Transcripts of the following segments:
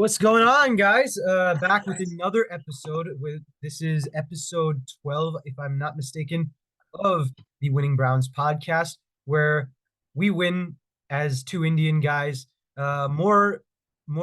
What's going on, guys? Back with another episode. This is episode 12, if I'm not mistaken, of the Winning Browns podcast, where we win as two Indian guys, more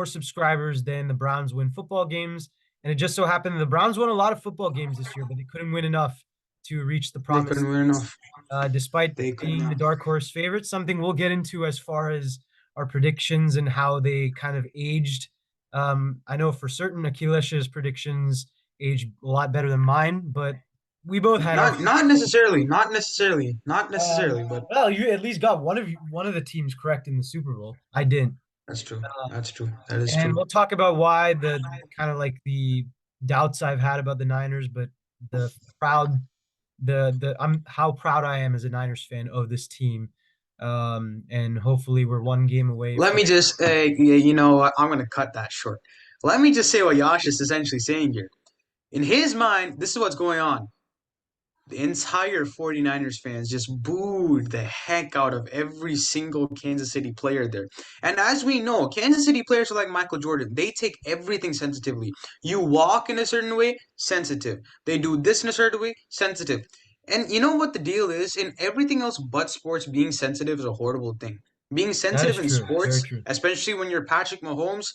subscribers than the Browns win football games. And it just so happened that the Browns won a lot of football games this year, but they couldn't win enough to reach the They promised couldn't win land, enough. despite They could being the not. dark horse favorites. Something we'll get into as far as our predictions and how they kind of aged. I know for certain Akilesh's predictions aged a lot better than mine, but we both had our. Not necessarily. Not necessarily. Not necessarily. But Well, you at least got one of the teams correct in the Super Bowl. I didn't. that's true. Uh, That's true. That is and true. we'll talk about why the kind of like the doubts I've had about the Niners, but the proud the I'm how proud I am as a Niners fan of this team. And hopefully we're one game away Let from. me just, you know what? I'm gonna cut that short. Let me just say what Yash is essentially saying here. In his mind, this is what's going on. The entire 49ers fans just booed the heck out of every single Kansas City player there. And as we know, Kansas City players are like Michael Jordan. They take everything sensitively. You walk in a certain way, sensitive. They do this in a certain way, sensitive. And you know what the deal is? In everything else but sports, being sensitive is a horrible thing. Being That is sensitive in true. Very sports, true. especially when you're Patrick Mahomes,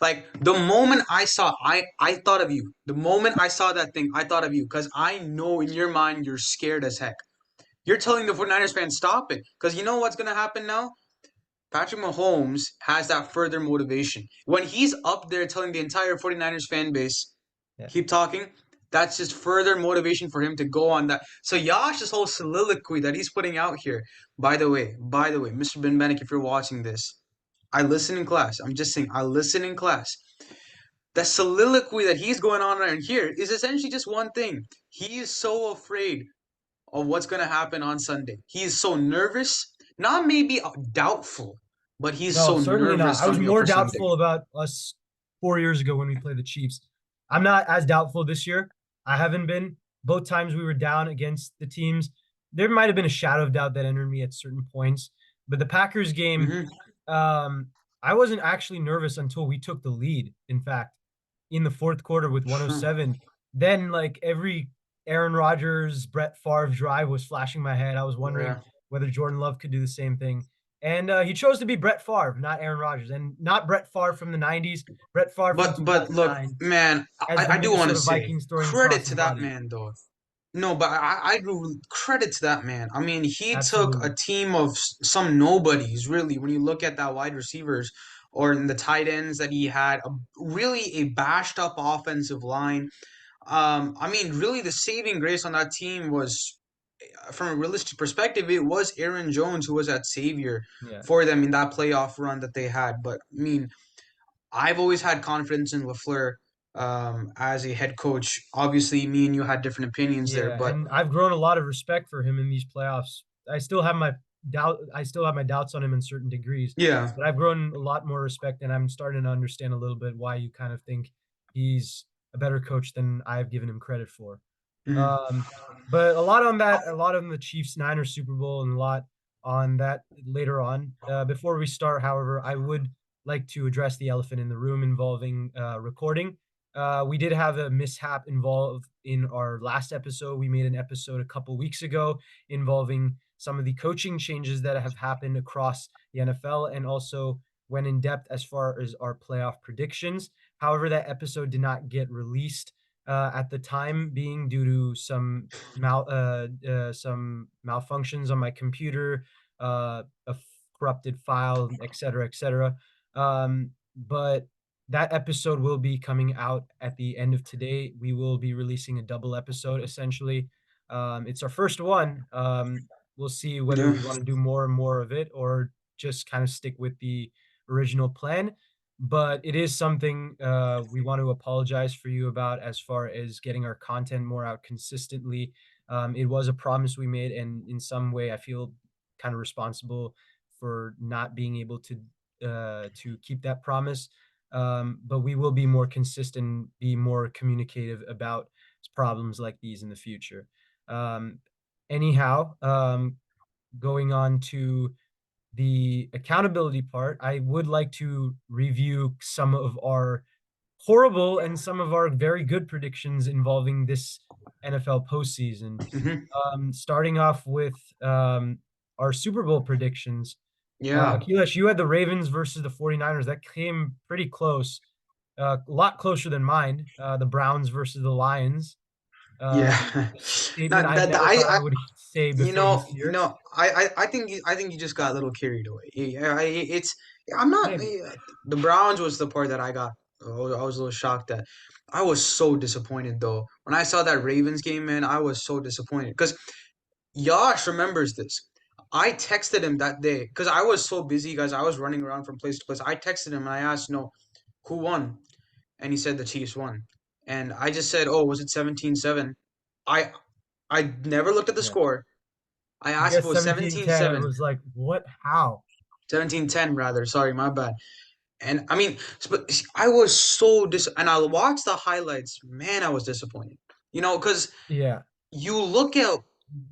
like the moment I thought of you. The moment I saw that thing, I thought of you because I know in your mind you're scared as heck. You're telling the 49ers fans stop it because you know what's going to happen now? Patrick Mahomes has that further motivation. When he's up there telling the entire 49ers fan base, Yeah. keep talking, that's just further motivation for him to go on that. So Yash's whole soliloquy that he's putting out here, by the way, Mr. Ben Benek, if you're watching this, I listen in class. I'm just saying, I listen in class. The soliloquy that he's going on right here is essentially just one thing. He is so afraid of what's going to happen on Sunday. He is so nervous, not maybe doubtful, but he's No, so certainly not. nervous I was coming up more for Sunday. doubtful about us 4 years ago when we played the Chiefs. I'm not as doubtful this year. I haven't been. Both times we were down against the teams, there might have been a shadow of doubt that entered me at certain points. But the Packers game, Hmm. um, I wasn't actually nervous until we took the lead. In fact, in the fourth quarter with 107, then like every Aaron Rodgers, Brett Favre drive was flashing my head. I was wondering Yeah. whether Jordan Love could do the same thing. And he chose to be Brett Favre, not Aaron Rodgers, and not Brett Favre from the '90s. Brett Favre from But look, 2009 man, as the I do want to Minnesota say Vikings throwing credit across his to that body. man though. No, but I do credit to that man. I mean, he took a Absolutely. team of some nobodies, really. When you look at that wide receivers or in the tight ends that he had, really a bashed up offensive line. I mean, really, the saving grace on that team was, from a realistic perspective, it was Aaron Jones who was that savior Yeah. for them in that playoff run that they had. But I mean, I've always had confidence in LaFleur as a head coach. Obviously, me and you had different opinions there, Yeah, but and I've grown a lot of respect for him in these playoffs. I still have my I still have my doubts on him in certain degrees, yeah. but I've grown a lot more respect, and I'm starting to understand a little bit why you kind of think he's a better coach than I've given him credit for. Mhm. Um, but a lot on that, a lot on the Chiefs Niners Super Bowl, and a lot on that later on. Before we start, however, I would like to address the elephant in the room involving recording. We did have a mishap involved in our last episode. We made an episode a couple weeks ago involving some of the coaching changes that have happened across the NFL and also went in depth as far as our playoff predictions. However, that episode did not get released at the time, being due to some malfunctions on my computer, a corrupted file, et cetera, et cetera. But that episode will be coming out at the end of today. We will be releasing a double episode essentially. It's our first one. We'll see whether Yeah. we want to do more and more of it or just kind of stick with the original plan. But it is something we want to apologize for you about as far as getting our content more out consistently. It was a promise we made, and in some way, I feel kind of responsible for not being able to keep that promise. But we will be more consistent, be more communicative about problems like these in the future. Um, anyhow, going on to the accountability part, I would like to review some of our horrible and some of our very good predictions involving this NFL postseason. Hmm. Starting off with our Super Bowl predictions. Yeah, Akilesh, you had the Ravens versus the 49ers. That came pretty close, a lot closer than mine. The Browns versus the Lions. yeah. A statement Not I that never thought I would say before this year. I think you just got a little carried away. Yeah, it's I'm not. Maybe. The Browns was the part that I was a little shocked at. I was so disappointed though when I saw that Ravens game, man. I was so disappointed because Yash remembers this. I texted him that day because I was so busy, guys. I was running around from place to place. I texted him and I asked, "No, who won?" And he said the Chiefs won. And I just said, "Oh, was it 17-7?" I I never looked at the Yeah. score. I You asked if it guessed was 17-10. I 17-7, was like, what? How? 17-10 rather. Sorry, my bad. And I mean, but I was so and I watched the highlights. Man, I was disappointed. Because Yeah. you look at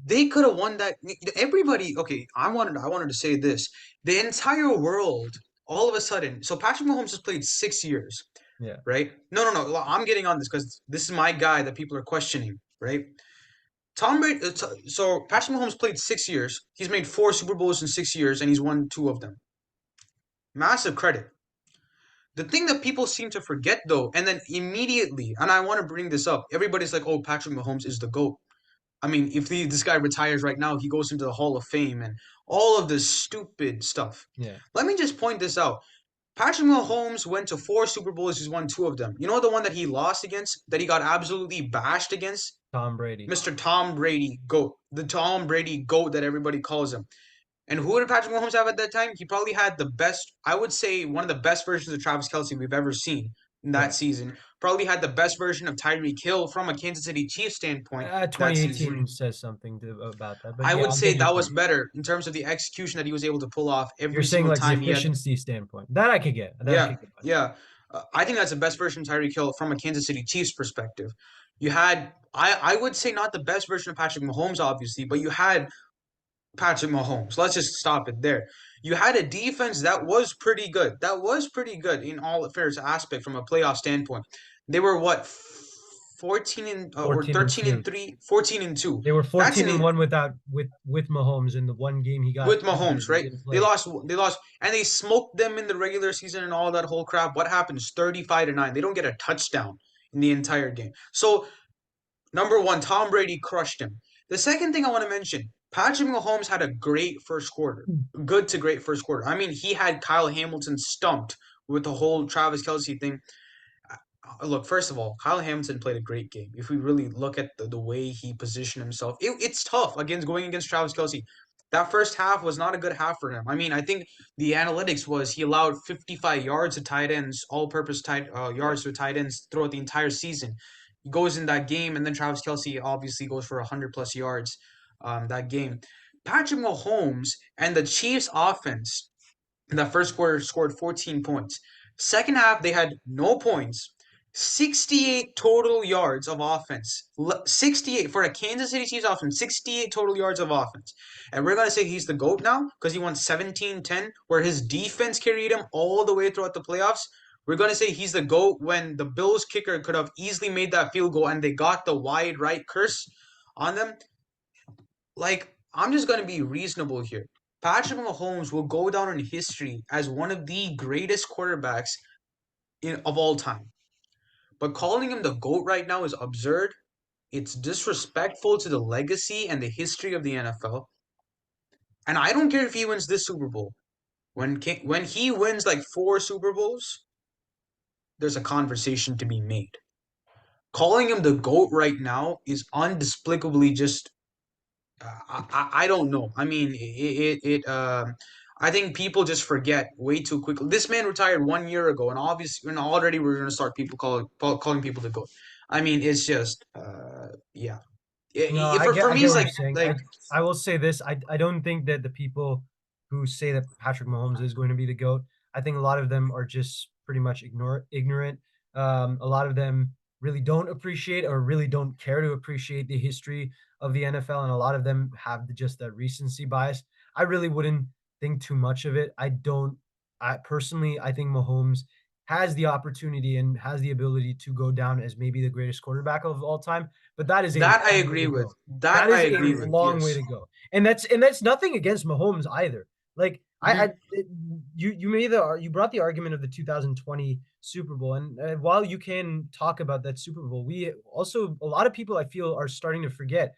they could have won that. Everybody, okay. I wanted to say this. The entire world, all of a sudden. So Patrick Mahomes has played 6 years, Yeah. right? No, no, no. I'm getting on this because this is my guy that people are questioning, right? Tom Brady. So Patrick Mahomes played 6 years. He's made four Super Bowls in 6 years, and he's won two of them. Massive credit. The thing that people seem to forget, though, and then immediately, and I want to bring this up, everybody's like, "Oh, Patrick Mahomes is the GOAT." I mean, if this guy retires right now, he goes into the Hall of Fame and all of this stupid stuff. Yeah. Let me just point this out. Patrick Mahomes went to four Super Bowls. He's won two of them. You know the one that he lost against, that he got absolutely bashed against? Tom Brady. Mr. Tom Brady GOAT. The Tom Brady GOAT that everybody calls him. And who did Patrick Mahomes have at that time? He probably had the best, I would say, one of the best versions of Travis Kelce we've ever seen in that Yeah. season. Probably had the best version of Tyreek Hill from a Kansas City Chiefs standpoint that season. 2018 says something about that, but I yeah, would I'll say give you a that was point. better in terms of the execution that he was able to pull off You're every saying single like the time he had. efficiency standpoint. That I could get. That I Yeah, could get behind. yeah. I think that's the best version of Tyreek Hill from a Kansas City Chiefs perspective. You had, I would say, not the best version of Patrick Mahomes, obviously, but you had Patrick Mahomes. Let's just stop it there. You had a defense that was pretty good. That was pretty good in all affairs aspect from a playoff standpoint. They were what 14 and or 14 and 13 and 2. 3, 14 and 2. They were That's 14 and 1 without with Mahomes in the one game he got with injured Mahomes, and right? didn't They play. lost they lost and they smoked them in the regular season and all that whole crap. What happens? 35-9. They don't get a touchdown in the entire game. So number one, Tom Brady crushed him. The second thing I want to mention, Patrick Mahomes had a great first quarter. Good to great first quarter. I mean, he had Kyle Hamilton stumped with the whole Travis Kelce thing. Look, first of all, Kyle Hamilton played a great game. If we really look at the way he positioned himself, it's tough against going against Travis Kelce. That first half was not a good half for him. I mean, I think the analytics was he allowed 55 yards to tight ends, all-purpose tight Yeah. yards to tight ends throughout the entire season. He goes in that game, and then Travis Kelce obviously goes for 100 plus yards that game. Patrick Mahomes and the Chiefs offense in that first quarter scored 14 points. Second half, they had no points. 68 total yards of offense. 68 for a Kansas City Chiefs offense. 68 total yards of offense. And we're going to say he's the GOAT now because he won 17-10, where his defense carried him all the way throughout the playoffs. We're going to say he's the GOAT when the Bills kicker could have easily made that field goal and they got the wide right curse on them. Like, I'm just going to be reasonable here. Patrick Mahomes will go down in history as one of the greatest quarterbacks of all time. But calling him the GOAT right now is absurd. It's disrespectful to the legacy and the history of the NFL. And I don't care if he wins this Super Bowl. When he wins like four Super Bowls, there's a conversation to be made. Calling him the GOAT right now is undespicably just I don't know. I mean, I think people just forget way too quickly. This man retired 1 year ago, and obviously, and already we're gonna start calling people the goat. I mean, it's just, yeah. No, For I me, get it's what you're like saying. like I will say this. I don't think that the people who say that Patrick Mahomes is going to be the GOAT, I think a lot of them are just pretty much ignorant. A lot of them really don't appreciate or really don't care to appreciate the history of the NFL, and a lot of them have just that recency bias. I really wouldn't think too much of it. I don't. I personally, I think Mahomes has the opportunity and has the ability to go down as maybe the greatest quarterback of all time, but that is a That I long way agree to with. go. That That I is a agree with. long way Yes. to go, and that's nothing against Mahomes either. Like Hmm. you made the you brought the argument of the 2020 Super Bowl, and while you can talk about that Super Bowl, we also a lot of people I feel are starting to forget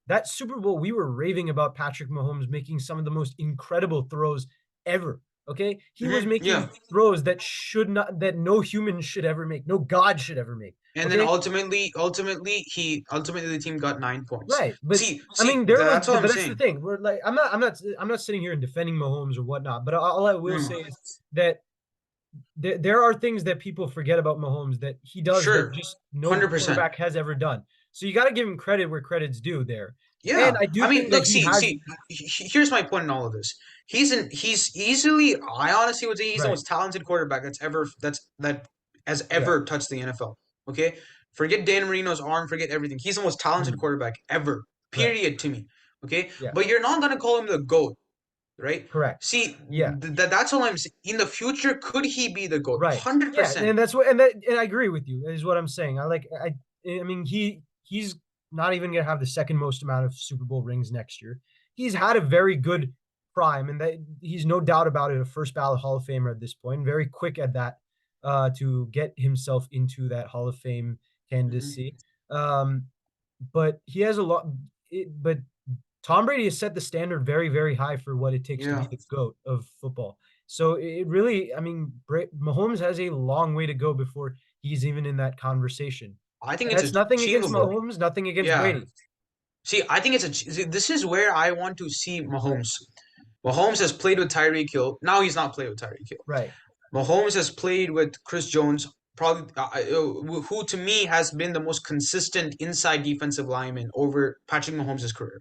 that Super Bowl. We were raving about Patrick Mahomes making some of the most incredible throws ever. Okay, he was Yeah. making throws that should not that no human should ever make, no God should ever make. And then Okay, ultimately the team got 9 points. right, but I See, mean, there was, that's what but I'm that's the saying. thing. We're like, I'm not sitting here and defending Mahomes or whatnot. But all I will No, say is that there are things that people forget about Mahomes that he does that sure, just no 100%. quarterback has ever done. So you got to give him credit where credit's due there. And Yeah, I do I mean, think that look, he has here's my point in all of this. He's easily, I honestly would say he's the right. most talented quarterback that has Yeah, ever touched the NFL. Okay, forget Dan Marino's arm, forget everything. He's the most talented mhm, quarterback ever. right. Period to me. Okay, Yeah, but you're not gonna call him the GOAT, right? correct. See, Yeah. that's all I'm saying. In the future, could he be the GOAT? Right. Hundred Yeah, percent. and that's what and that and I agree with you, is what I'm saying. I mean, he's not even gonna have the second most amount of Super Bowl rings next year. He's had a very good prime, and that he's no doubt about it, a first ballot Hall of Famer at this point, very quick at that, to get himself into that Hall of Fame candidacy. Um, but he has a lot but Tom Brady has set the standard very, very high for what it takes to Yeah, be the GOAT of football. So it really, I mean, Mahomes has a long way to go before he's even in that conversation. I think And it's that's nothing against achievable. Mahomes, nothing against Yeah. Brady. See, I think this is where I want to see Right, Mahomes. Mahomes has played with Tyreek Hill. Now he's not played with Tyreek Hill. right, Mahomes has played with Chris Jones, probably who to me has been the most consistent inside defensive lineman over Patrick Mahomes' career.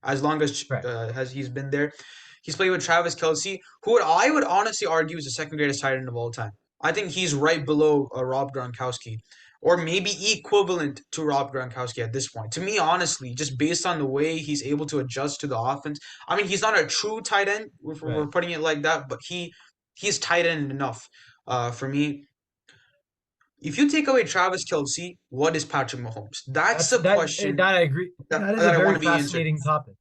As long right. as he's been there, he's played with Travis Kelsey, I would honestly argue is the second greatest tight end of all time. I think he's right below Rob Gronkowski, or maybe equivalent to Rob Gronkowski at this point. To me, honestly, just based on the way he's able to adjust to the offense. I mean, he's not a true tight end if Right. we're putting it like that, but he's tight end enough for me. If you take away Travis Kelsey, what is Patrick Mahomes? That's the question That I agree. That is a that I very want to be answered. fascinating topic.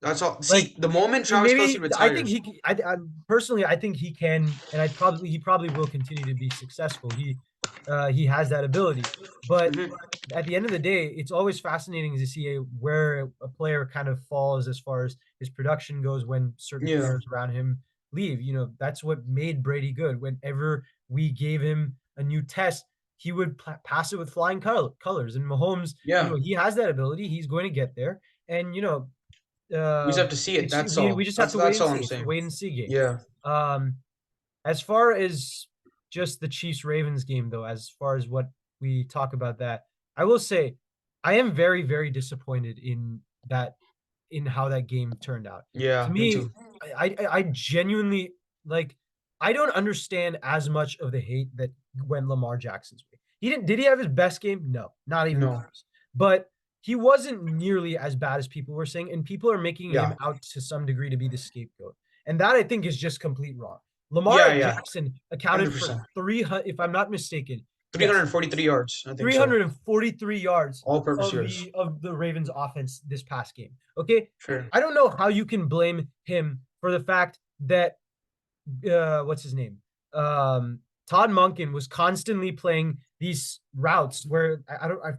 That's all. See, Like, the moment Travis Kelsey maybe I think retires, I personally, I think he can, and he probably will continue to be successful. He has that ability, but mhm, at the end of the day, it's always fascinating to see where a player kind of falls as far as his production goes when certain yeah, players around him leave. You know, that's what made Brady good. Whenever we gave him a new test, he would pass it with flying colors. And Mahomes, yeah, he has that ability. He's going to get there. And we just have to see it. That's we all. just have to wait That's and all see. I'm It's a saying. wait and see game. Yeah, Um, as far as just the Chiefs Ravens game, though, as far as what we talk about that, I will say I am very, very disappointed in how that game turned out. To yeah, me me, too. I genuinely like I don't understand as much of the hate that went Lamar Jackson's way. He didn't did he have his best game? No, not even No, close. But he wasn't nearly as bad as people were saying, and people are making him yeah, out to some degree to be the scapegoat. And that I think is just complete wrong. yeah, Lamar yeah, Jackson accounted for 100%. 300, if I'm not mistaken, yes, 343 yards, I think so. 343 yards All-purpose yards. of the Ravens offense this past game. Okay? Sure. I don't know how you can blame him for the fact that what's his name? Todd Monken was constantly playing these routes where I don't I,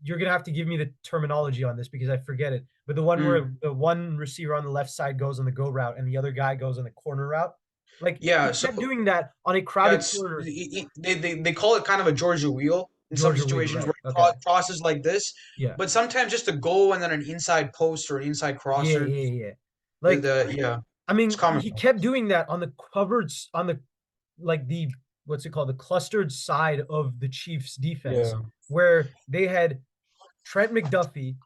you're gonna have to give me the terminology on this because I forget it. But the one where Mm. the one receiver on the left side goes on the go route and the other guy goes on the corner route. Like Yeah, he so kept doing that on a yeah, crowded corner. they call it kind of a Georgia wheel in some Georgia Wheel, situations right? where it Okay. crosses like this, Yeah. but sometimes just a goal and then an inside post or an inside Yeah, crosser. yeah, yeah. Like Yeah, I it's mean, common. he kept doing that on the on the like the what's it called, the clustered side of the Chiefs defense, Yeah. where they had Trent McDuffie,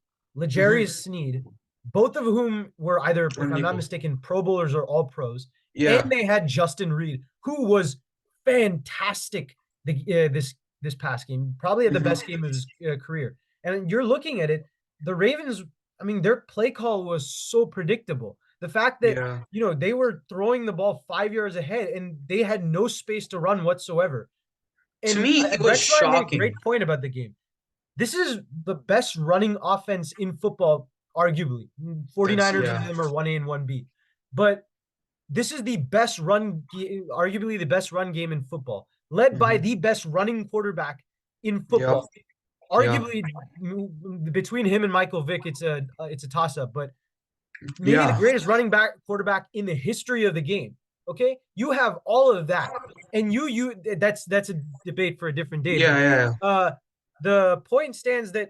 Hmm. L'Jarius Sneed, both of whom were either, if And I'm not Nico. mistaken, Pro Bowlers or All Pros, and Yeah. they had Justin Reed, who was fantastic this past game, probably at the best Hmm. game of his career. And you're looking at it, the Ravens. I mean, their play call was so predictable. The fact that, Yeah. they were throwing the ball 5 yards ahead and they had no space to run whatsoever. To And me, it was Rex Ryan made a shocking. great point about the game. This is the best running offense in football, arguably. That's 49ers and yeah. them are 1A and 1B. But this is the best arguably the best run game in football, led by Hmm. the best running quarterback in Yep. football. Yeah. Arguably, between him and Michael Vick, it's a toss up. But maybe the Yeah. greatest running back quarterback in the history of the game. Okay, you have all of that, and that's a debate for a different day. Yeah. But Yeah. uh, the point stands that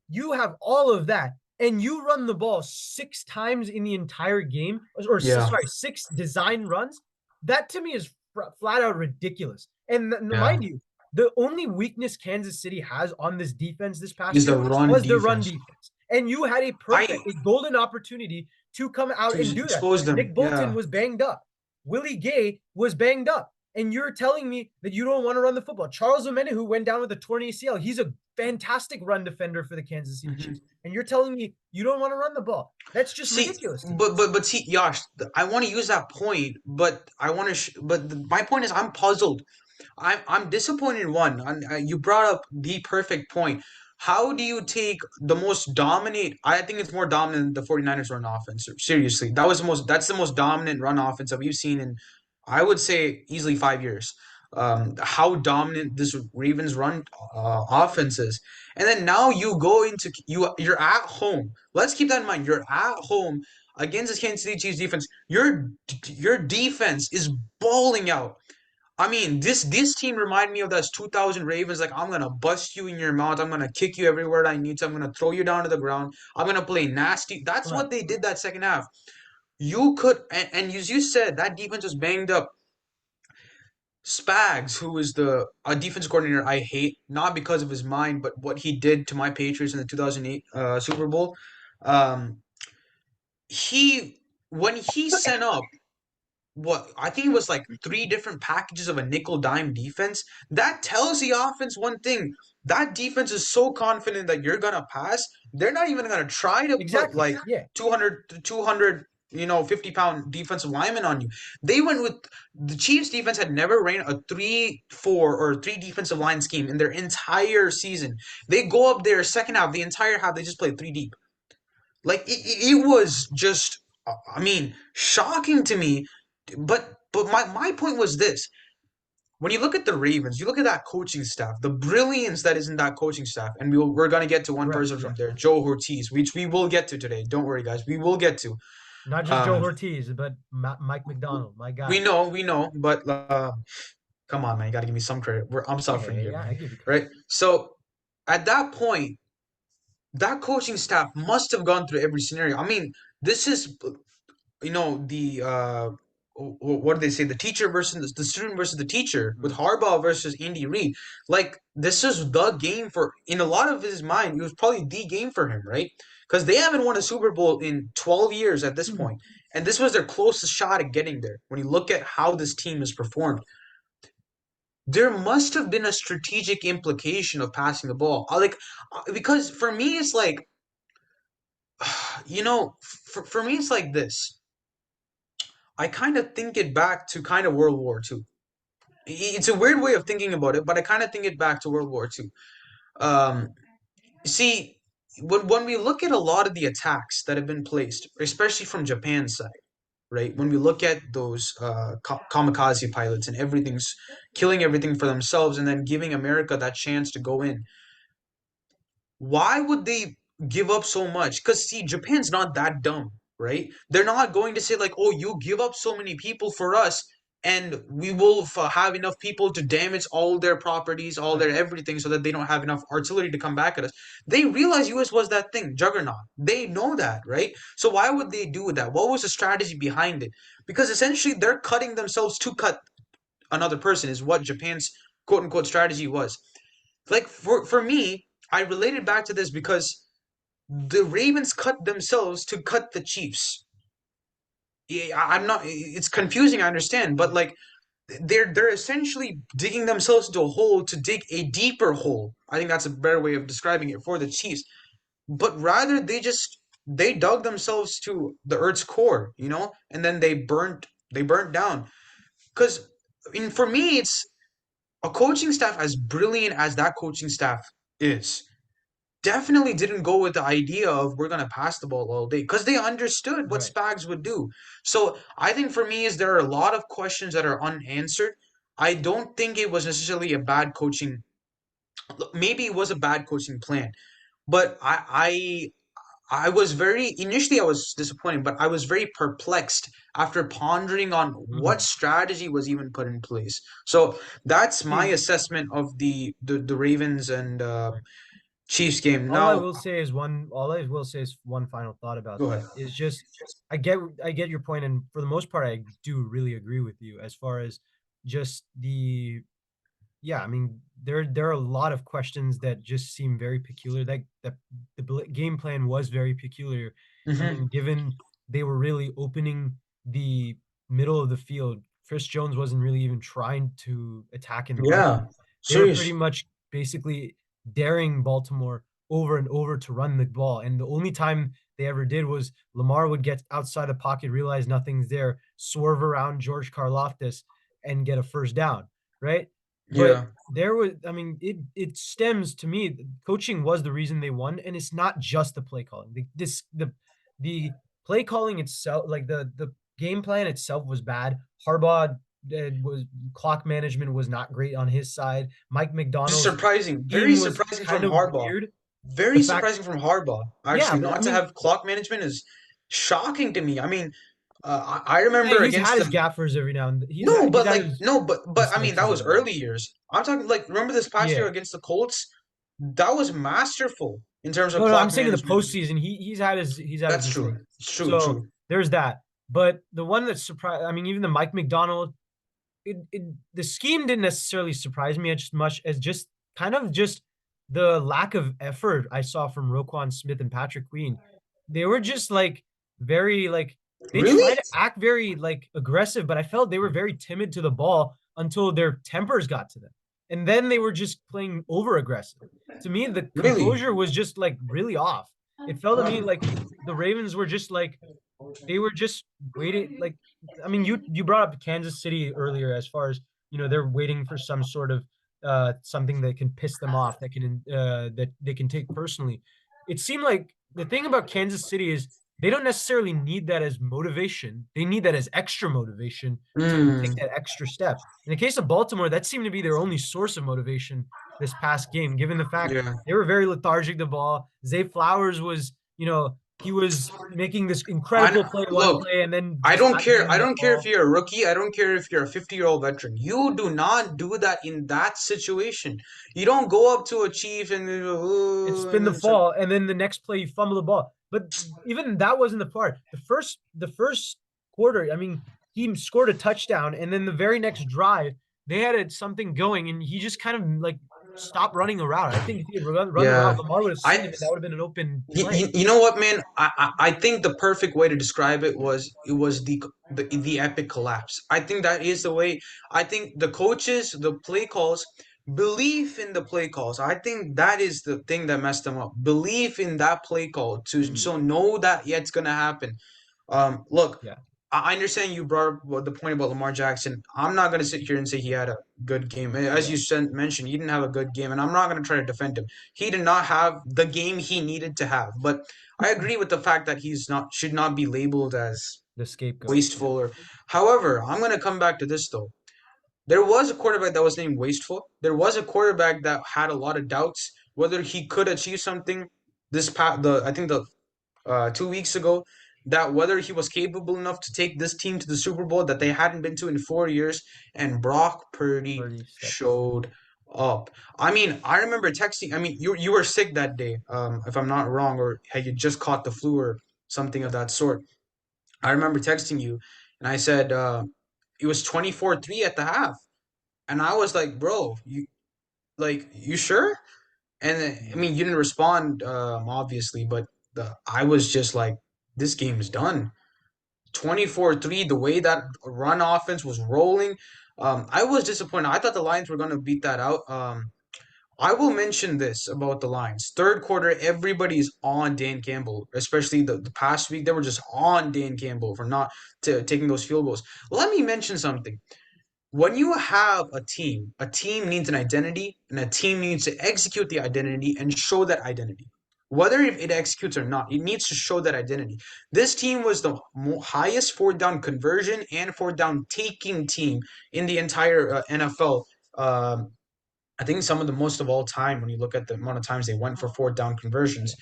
you have all of that, and you run the ball 6 times in the entire game, or Yeah. sorry, 6 design runs. That to me is flat out ridiculous. And Yeah. mind you, the only weakness Kansas City has on this defense this past Is the year run was the run defense. defense. And you had I a golden opportunity to come out to and do that. expose them. Nick Bolton Yeah. was banged up. Willie Gay was banged up. And you're telling me that you don't want to run the football. Charles Omenihu went down with a torn ACL. He's a fantastic run defender for the Kansas City Hmm. Chiefs. And you're telling me you don't want to run the ball. That's just See, ridiculous to me. but see, Yash, I want to use that point, but I want to. My point is, I'm puzzled. I'm disappointed in one. You brought up the perfect point. How do you take the most dominant? I think it's more dominant than the 49ers run offense. Seriously, that's the most dominant run offense that we've seen in, I would say, easily 5 years. How dominant this Ravens run offense is, and then now you're at home. Let's keep that in mind. You're at home against this Kansas City Chiefs defense. Your defense is balling out. I mean, this team reminded me of those 2000 Ravens. Like, I'm gonna bust you in your mouth. I'm gonna kick you everywhere I need to. I'm gonna throw you down to the ground. I'm gonna play nasty. That's Right. what they did that second half. You could, and as you said, that defense was banged up. Spags, who is the defense coordinator I hate, not because of his mind, but what he did to my Patriots in the 2008 Super Bowl. Um, he when he sent up what I think it was like three different packages of a nickel dime defense. That tells the offense one thing. That defense is so confident that you're gonna pass. They're not even gonna try to put Exactly. like Yeah. 200, 50-pound defensive linemen on you. They went with the Chiefs defense had never ran a 3-4 or three defensive line scheme in their entire season. They go up there second half, the entire half, they just played three deep. Like it was just, I mean, shocking to me. But my point was this: when you look at the Ravens, you look at that coaching staff, the brilliance that is in that coaching staff, and we're gonna get to one Right. person from Yeah. there, Joe Ortiz, which we will get to today. Don't worry, guys, we will get to. Not just Joe Um, Ortiz, but Mike McDonald, my we guy. know, we know, but come on, man, you gotta give me some credit. I'm Yeah. suffering Yeah. here, Yeah. I man. give you credit. Right? So at that point, that coaching staff must have gone through every scenario. I mean, this is the what do they say, the teacher versus the student versus the teacher, with Mm. Harbaugh versus Andy Reid. Like, this is the game for, in a lot of his mind, it was probably the game for him, right? Because they haven't won a Super Bowl in 12 years at this point, and this was their closest shot at getting there. When you look at how this team has performed, there must have been a strategic implication of passing the ball. Because for me it's like, for me it's like this. I kind of think it back to kind of World War II. It's a weird way of thinking about it, but I kind of think it back to World War II. Um, see, when we look at a lot of the attacks that have been placed, especially from Japan's side, right? When we look at those kamikaze pilots and everything's killing everything for themselves and then giving America that chance to go in, why would they give up so much? Because, see, Japan's not that dumb, right? They're not going to say, like, oh, you give up so many people for us, and we will have enough people to damage all their properties, all Right. their everything, so that they don't have enough artillery to come back at us. They realize US was that thing, juggernaut. They know that, right? So why would they do that? What was the strategy behind it? Because essentially they're cutting themselves to cut another person, is what Japan's quote unquote strategy was. Like, for me, I related back to this because the Ravens cut themselves to cut the Chiefs. Yeah, I'm not. It's confusing, I understand, but like, they're essentially digging themselves into a hole to dig a deeper hole. I think that's a better way of describing it for the Chiefs. But rather, they just they dug themselves to the Earth's core, and then they burnt down. Because for me, it's a coaching staff as brilliant as that coaching staff is. Definitely didn't go with the idea of we're gonna pass the ball all day because they understood what Right. Spags would do. So I think for me is there are a lot of questions that are unanswered. I don't think it was necessarily a bad coaching. Maybe it was a bad coaching plan, but I was very initially I was disappointed, but I was very perplexed after pondering on what Mhm. strategy was even put in place. So that's my See, assessment of the Ravens and right. Chiefs game. Now, All I will say is one final thought about go that ahead. is just I get your point, and for the most part I do really agree with you as far as just the yeah, I mean, there are a lot of questions that just seem very peculiar. That the game plan was very peculiar. I Hmm. mean, given they were really opening the middle of the field, Chris Jones wasn't really even trying to attack in the run Yeah, game. They were pretty serious. much basically daring Baltimore over and over to run the ball, and the only time they ever did was Lamar would get outside the pocket, realize nothing's there, swerve around George Karlaftis, and get a first down, right? But Yeah. there was, I mean, it stems to me. Coaching was the reason they won, and it's not just the play calling. The play calling itself, like the game plan itself, was bad. Harbaugh was clock management was not great on his side. Mike Just McDonald's surprising. Very scheme was surprising kind from of Harbaugh. weird. The Very fact, surprising from Harbaugh. yeah, Actually, but I not to mean, have clock management is shocking to me. I mean, I remember hey, he's against had his them. gaffers every now and then. No, He's but had like his no, but I mean mistakes that every was now and then. early years. I'm talking like remember this past year Yeah. against the Colts? That was masterful in terms of No, no, I'm clock saying in the management. postseason, he's had his That's true. mistakes. It's true. So True. there's that. But the one that surprised, I mean, even the Mike McDonald, the scheme didn't necessarily surprise me as much as just kind of just the lack of effort I saw from Roquan Smith and Patrick Queen. They were just like very like they Really? tried to act very like aggressive, but I felt they were very timid to the ball until their tempers got to them. And then they were just playing over aggressive. To me, the Really? composure was just like really off. It felt to me like the Ravens were just like they were just waiting. Like, I mean, you brought up Kansas City earlier as far as they're waiting for some sort of something that can piss them off, that they can take personally. It seemed like the thing about Kansas City is they don't necessarily need that as motivation. They need that as extra motivation to take Mm, that extra step. In the case of Baltimore, that seemed to be their only source of motivation this past game, given the fact yeah. they were very lethargic the ball. Zay Flowers was, he was making this incredible play one Look, play and then I just don't not care. getting I the don't care if ball you're a rookie. I don't care if you're a 50-year-old veteran. You do not do that in that situation. You don't go up to a chief and and ooh, spin and the then start. fall, and then the next play you fumble the ball. But even that wasn't the part. The first quarter, I mean, he scored a touchdown, and then the very next drive they had something going, and he just kind of like stopped running the route. I think if he had run the route, Yeah. Lamar would have seen I him, and that would have been an open You, play. you, you know what, man? I think the perfect way to describe it was the epic collapse. I think that is the way. I think the coaches, the play calls, belief in the play calls. I think that is the thing that messed them up. Belief in that play call to Mm, so know that yeah, it's gonna happen. Look, yeah, I understand you brought up the point about Lamar Jackson. I'm not going to sit here and say he had a good game. As yeah, you mentioned, he didn't have a good game, and I'm not going to try to defend him. He did not have the game he needed to have. But I agree with the fact that he's not should not be labeled as the scapegoat. Yeah, wasteful or. However, I'm going to come back to this though. There was a quarterback that was named wasteful. There was a quarterback that had a lot of doubts whether he could achieve something. I think the 2 weeks ago that whether he was capable enough to take this team to the Super Bowl that they hadn't been to in 4 years, and Brock Purdy Purdy stepped up. showed up. I mean, I remember texting. I mean, you were sick that day, if I'm not wrong, or had you just caught the flu or something of that sort. I remember texting you, and I said it was 24-3 at the half, and I was like, bro, you sure? And I Mm. mean, you didn't respond, obviously, but I was just like, this game is done. 24-3, the way that run offense was rolling. I was disappointed. I thought the Lions were going to beat that out. I will mention this about the Lions. Third quarter, everybody's on Dan Campbell, especially the past week. They were just on Dan Campbell for not taking those field goals. Let me mention something. When you have a team needs an identity, and a team needs to execute the identity and show that identity. Whether it executes or not, it needs to show that identity. This team was the highest fourth down conversion and fourth down taking team in the entire NFL. I think some of the most of all time when you look at the amount of times they went for fourth down conversions.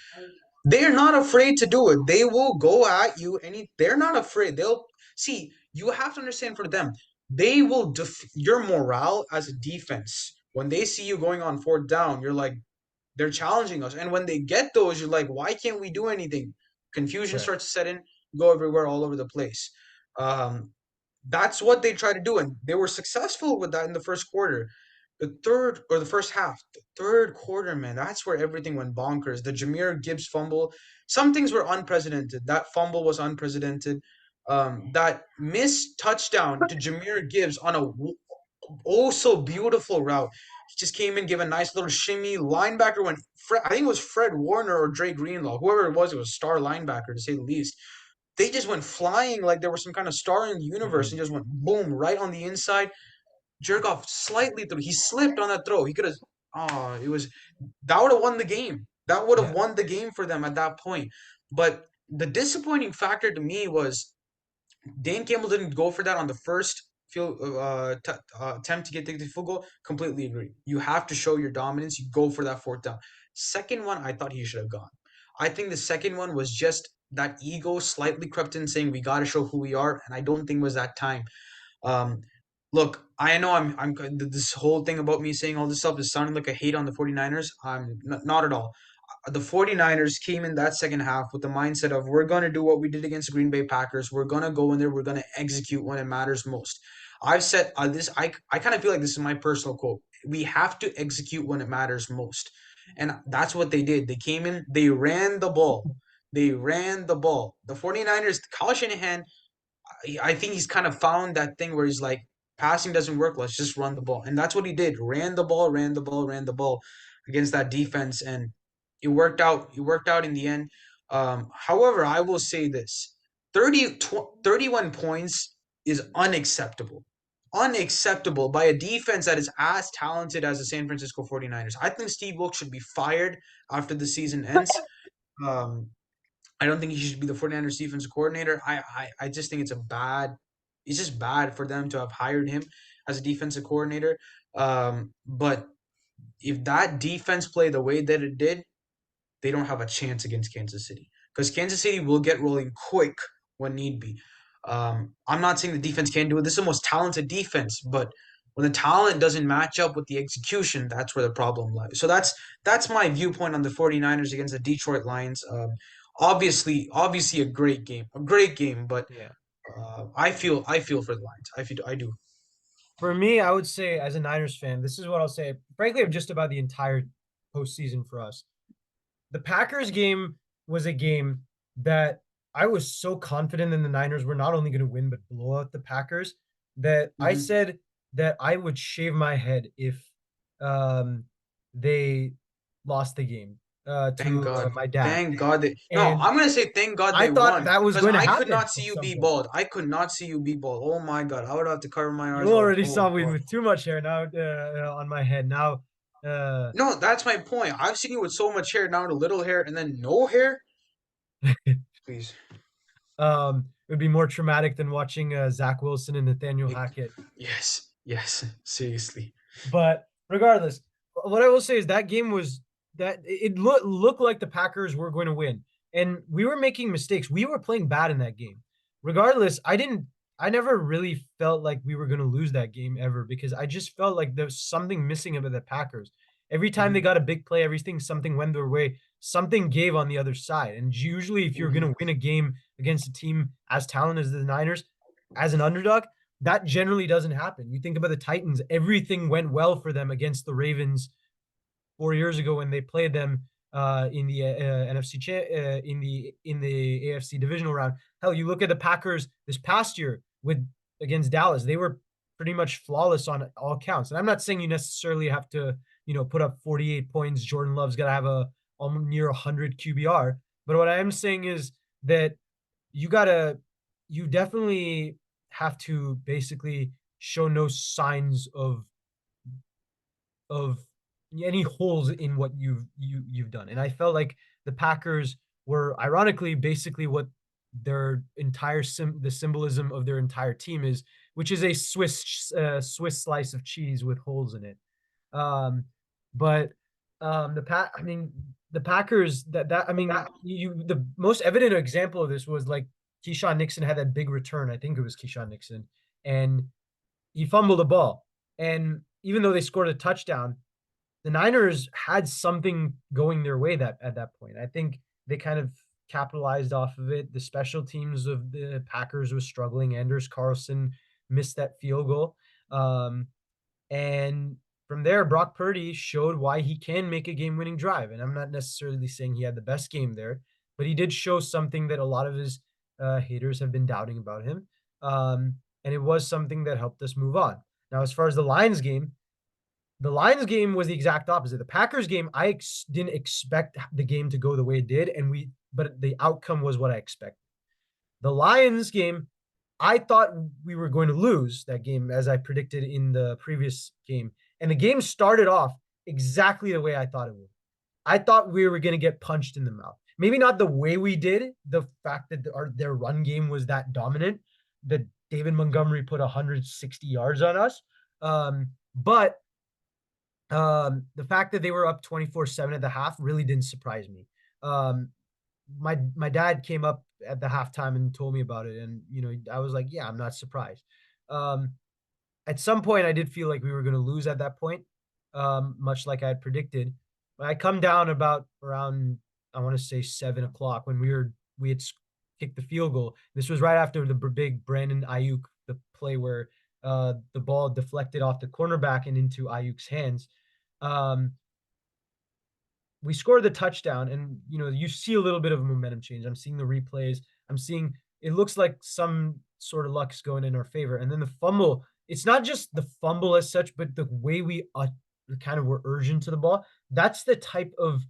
They're not afraid to do it. They will go at you they're not afraid. They'll see, you have to understand for them, they will your morale as a defense. When they see you going on fourth down, you're like, they're challenging us. And when they get those, you're like, why can't we do anything? Confusion Right. starts to set in, go everywhere, all over the place. Um, that's what they try to do, and they were successful with that in the first quarter. The third or the first half, the third quarter, man, that's where everything went bonkers. The Jameer Gibbs fumble, some things were unprecedented. That fumble was unprecedented. That missed touchdown to Jameer Gibbs on a oh so beautiful route. He just came in, gave a nice little shimmy. Linebacker went, I think it was Fred Warner or Dre Greenlaw, whoever it was a star linebacker to say the least. They just went flying like there was some kind of star in the universe and Mhm. just went boom right on the inside. Jerk off slightly through. He slipped on that throw. He could have. Oh, it was that would have won the game. That would have Yeah. won the game for them at that point. But the disappointing factor to me was Dan Campbell didn't go for that on the first attempt to get the field goal. Completely agree. You have to show your dominance. You go for that fourth down. Second one, I thought he should have gone. I think the second one was just that ego slightly crept in, saying we got to show who we are, and I don't think it was that time. Um, Look, I know I'm this whole thing about me saying all this stuff is sounding like a hate on the 49ers. I'm not at all. The 49ers came in that second half with the mindset of we're going to do what we did against the Green Bay Packers. We're going to go in there. We're going to execute when it matters most. I've said this. I kind of feel like this is my personal quote. We have to execute when it matters most. And that's what they did. They came in, they ran the ball. They ran the ball. The 49ers, Kyle Shanahan, I think he's kind of found that thing where he's like, passing doesn't work. Let's just run the ball, and that's what he did. Ran the ball, ran the ball, ran the ball against that defense, and it worked out. It worked out in the end. However, I will say this: 31 points is unacceptable. Unacceptable by a defense that is as talented as the San Francisco 49ers. I think Steve Wilkes should be fired after the season ends. Um, I don't think he should be the 49ers defensive coordinator. I just think it's just bad for them to have hired him as a defensive coordinator. But if that defense played the way that it did, they don't have a chance against Kansas City because Kansas City will get rolling quick when need be. I'm not saying the defense can't do it. This is the most talented defense, but when the talent doesn't match up with the execution, that's where the problem lies. So that's my viewpoint on the 49ers against the Detroit Lions. Obviously a great game, but Yeah. I feel for the Lions. I do. For me, I would say as a Niners fan, this is what I'll say. Frankly, of just about the entire postseason for us. The Packers game was a game that I was so confident in the Niners were not only going to win, but blow out the Packers that I Mm-hmm. said that I would shave my head if um, they lost the game Thank to God. my dad. Thank God they no, And I'm gonna say thank God I they thought won. that was Because going to I could happen not see at you some be point. bald. I could not see you be bald. Oh my God. I would have to cover my eyes You up. already Oh saw me God. with too much hair now on my head. Now, uh, No, that's my point. I've seen you with so much hair, now to little hair, and then no hair. Please. it would be more traumatic than watching Zach Wilson and Nathaniel Like, Hackett. yes. Yes. Seriously. But regardless, what I will say is that game was that it looked like the Packers were going to win, and we were making mistakes. We were playing bad in that game. Regardless, I never really felt like we were going to lose that game ever because I just felt like there was something missing about the Packers. Every time they Mm-hmm. got a big play, something went their way, something gave on the other side. And usually, if you're going Mm-hmm. to win a game against a team as talented as the Niners, as an underdog, that generally doesn't happen. You think about the Titans, everything went well for them against the Ravens 4 years ago when they played them in the NFC in the AFC divisional round. Hell, you look at the Packers this past year with against Dallas, they were pretty much flawless on all counts. And I'm not saying you necessarily have to put up 48 points. Jordan Love's got to have a almost near 100 QBR. But what I am saying is that you gotta, you definitely have to basically show no signs of any holes in what you've done. And I felt like the Packers were ironically basically what their entire the symbolism of their entire team is, which is a Swiss slice of cheese with holes in it. Um, but I mean, the Packers I mean, the most evident example of this was like Keyshawn Nixon had that big return. I think it was Keyshawn Nixon, and he fumbled the ball. And even though they scored a touchdown, the Niners had something going their way that at that point. I think they kind of capitalized off of it. The special teams of the Packers was struggling. Anders Carlson missed that field goal. And from there, Brock Purdy showed why he can make a game winning drive. And I'm not necessarily saying he had the best game there, but he did show something that a lot of his haters have been doubting about him. And it was something that helped us move on. Now, as far as the Lions game was the exact opposite. The Packers game, didn't expect the game to go the way it did, but the outcome was what I expected. The Lions game, I thought we were going to lose that game as I predicted in the previous game. And the game started off exactly the way I thought it would. I thought we were going to get punched in the mouth. Maybe not the way we did, the fact that their run game was that dominant, that David Montgomery put 160 yards on us. But the fact that they were up 24-7 at the half really didn't surprise me. Um, my dad came up at the halftime and told me about it, and I was like, yeah, I'm not surprised. Um, at some point, I did feel like we were going to lose at that point, much like I had predicted. But I come down about around, I want to say 7 o'clock when we had kicked the field goal. This was right after the big Brandon Ayuk, the play where the ball deflected off the cornerback and into Ayuk's hands. Um, we scored the touchdown, and you see a little bit of a momentum change. I'm seeing the replays. I'm seeing it looks like some sort of luck's going in our favor. And then the fumble, it's not just the fumble as such, but the way we kind of were urgent to the ball. That's the type of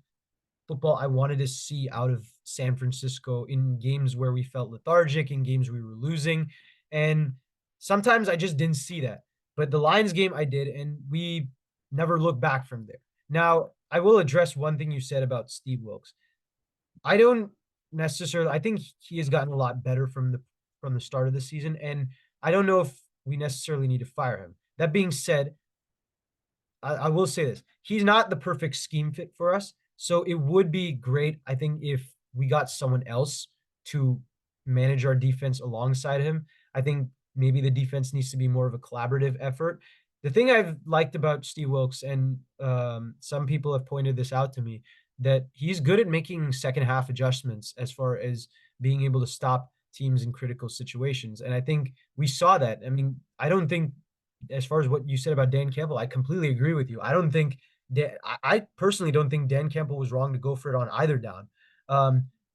football I wanted to see out of San Francisco in games where we felt lethargic, in games we were losing. And sometimes I just didn't see that. But the Lions game I did, and we never looked back from there. Now, I will address one thing you said about Steve Wilks. I don't necessarily, I think he has gotten a lot better from the start of the season, and I don't know if we necessarily need to fire him. That being said, I will say this. He's not the perfect scheme fit for us. So it would be great, I think, if we got someone else to manage our defense alongside him. I think maybe the defense needs to be more of a collaborative effort. The thing I've liked about Steve Wilks, and some people have pointed this out to me, that he's good at making second half adjustments as far as being able to stop teams in critical situations. And I think we saw that. I mean, I don't think, as far as what you said about Dan Campbell, I completely agree with you. I don't think I personally don't think Dan Campbell was wrong to go for it on either down.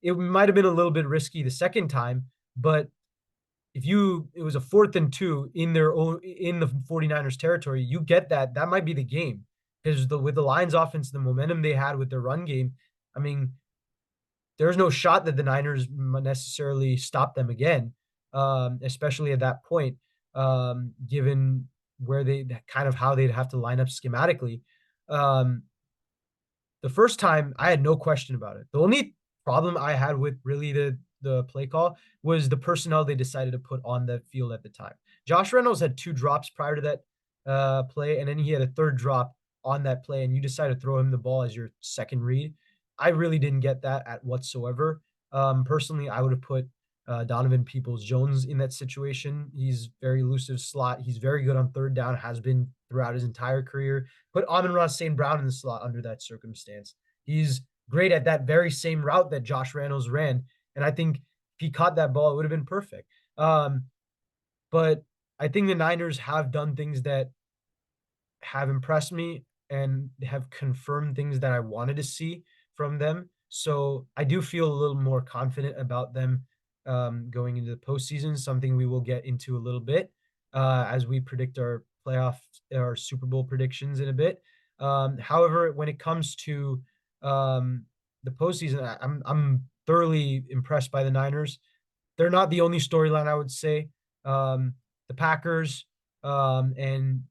It might have been a little bit risky the second time, but if it was a 4th and 2 in the 49ers territory, you get that might be the game. Because with the Lions offense, the momentum they had with their run game, I mean, there's no shot that the Niners necessarily stop them again, especially at that point, given where they kind of how they'd have to line up schematically. Um, the first time, I had no question about it. The only problem I had with really the play call was the personnel they decided to put on the field at the time. Josh Reynolds had 2 drops prior to that play, and then he had a 3rd drop on that play, and you decided to throw him the ball as your second read. I really didn't get that at whatsoever. Personally, I would have put Donovan Peoples-Jones in that situation. He's very elusive slot. He's very good on 3rd down, has been throughout his entire career. Put Amon-Ra St. Brown in the slot under that circumstance. He's great at that very same route that Josh Reynolds ran. And I think if he caught that ball, it would have been perfect. But I think the Niners have done things that have impressed me and have confirmed things that I wanted to see from them. So I do feel a little more confident about them going into the postseason, something we will get into a little bit as we predict our Super Bowl predictions in a bit. However, when it comes to um, the postseason, I'm thoroughly impressed by the Niners. They're not the only storyline, I would say. The Packers and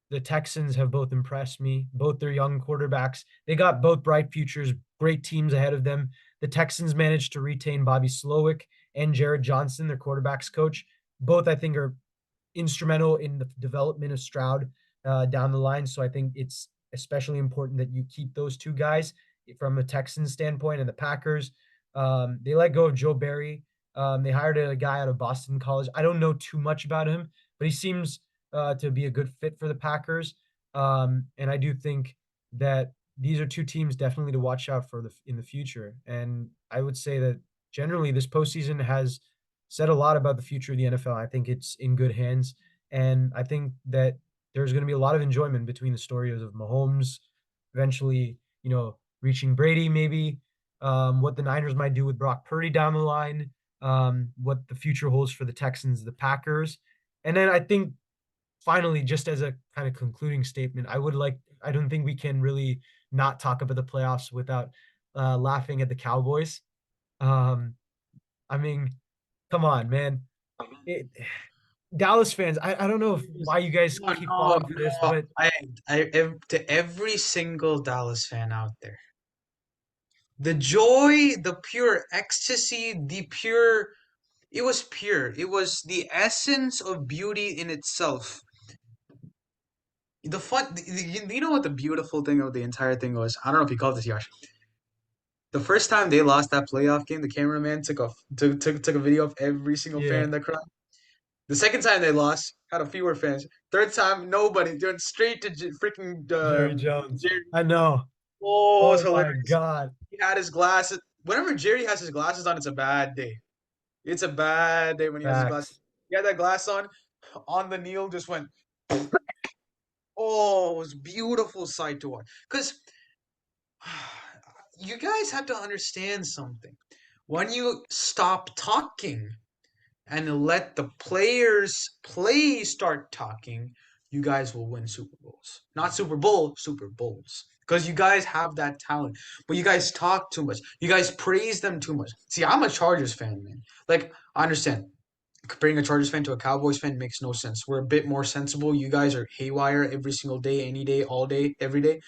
the Texans have both impressed me. Both their young quarterbacks. They got both bright futures, great teams ahead of them. The Texans managed to retain Bobby Slowick and Jared Johnson, their quarterbacks coach. Both, I think, are instrumental in the development of Stroud down the line. So I think it's especially important that you keep those two guys from a Texans standpoint. And the Packers, they let go of Joe Barry. They hired a guy out of Boston College. I don't know too much about him, but he seems to be a good fit for the Packers. And I do think that these are two teams definitely to watch out for in the future. And I would say that generally this postseason has said a lot about the future of the NFL. I think it's in good hands, and I think that there's going to be a lot of enjoyment between the stories of Mahomes eventually, reaching Brady, maybe what the Niners might do with Brock Purdy down the line, what the future holds for the Texans, the Packers, and then I think finally, just as a kind of concluding statement, I don't think we can really not talk about the playoffs without laughing at the Cowboys. Um, I mean, come on, man. It, Dallas fans, I don't know why you guys No, keep no, falling for this, no. but To every single Dallas fan out there, the joy, the pure ecstasy, it was pure. It was the essence of beauty in itself. You know what the beautiful thing of the entire thing was? I don't know if you called this, Yash. The first time they lost that playoff game, the cameraman took a video of every single fan yeah, in the crowd. The second time they lost, had a fewer fans. Third time, nobody. They went straight to freaking Jerry Jones. Jerry. I know. Oh, it was Oh my hilarious. God. He had his glasses. Whenever Jerry has his glasses on, it's a bad day. It's a bad day when he has his glasses. Facts. He had that glass on the kneel, just went. Oh, it was beautiful sight to watch. Because you guys have to understand something. When you stop talking and let the players play start talking, you guys will win Super Bowls. Not Super Bowl, Super Bowls. Because you guys have that talent. But you guys talk too much. You guys praise them too much. See, I'm a Chargers fan, man. Like, I understand. Comparing a Chargers fan to a Cowboys fan makes no sense. We're a bit more sensible. You guys are haywire every single day, any day, all day, every day.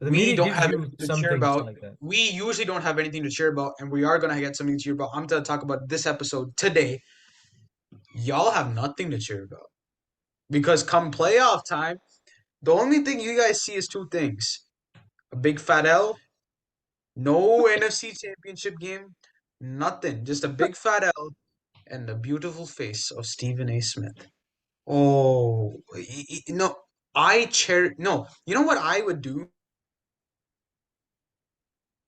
The We media don't gives have you anything to some cheer things about. like that. We usually don't have anything to cheer about, and we are gonna get something to cheer about. I'm gonna talk about this episode today. Y'all have nothing to cheer about because come playoff time, the only thing you guys see is two things: a big fat L, no NFC Championship game, nothing, just a big fat L and the beautiful face of Stephen A. Smith. Oh, no, no. You know what I would do?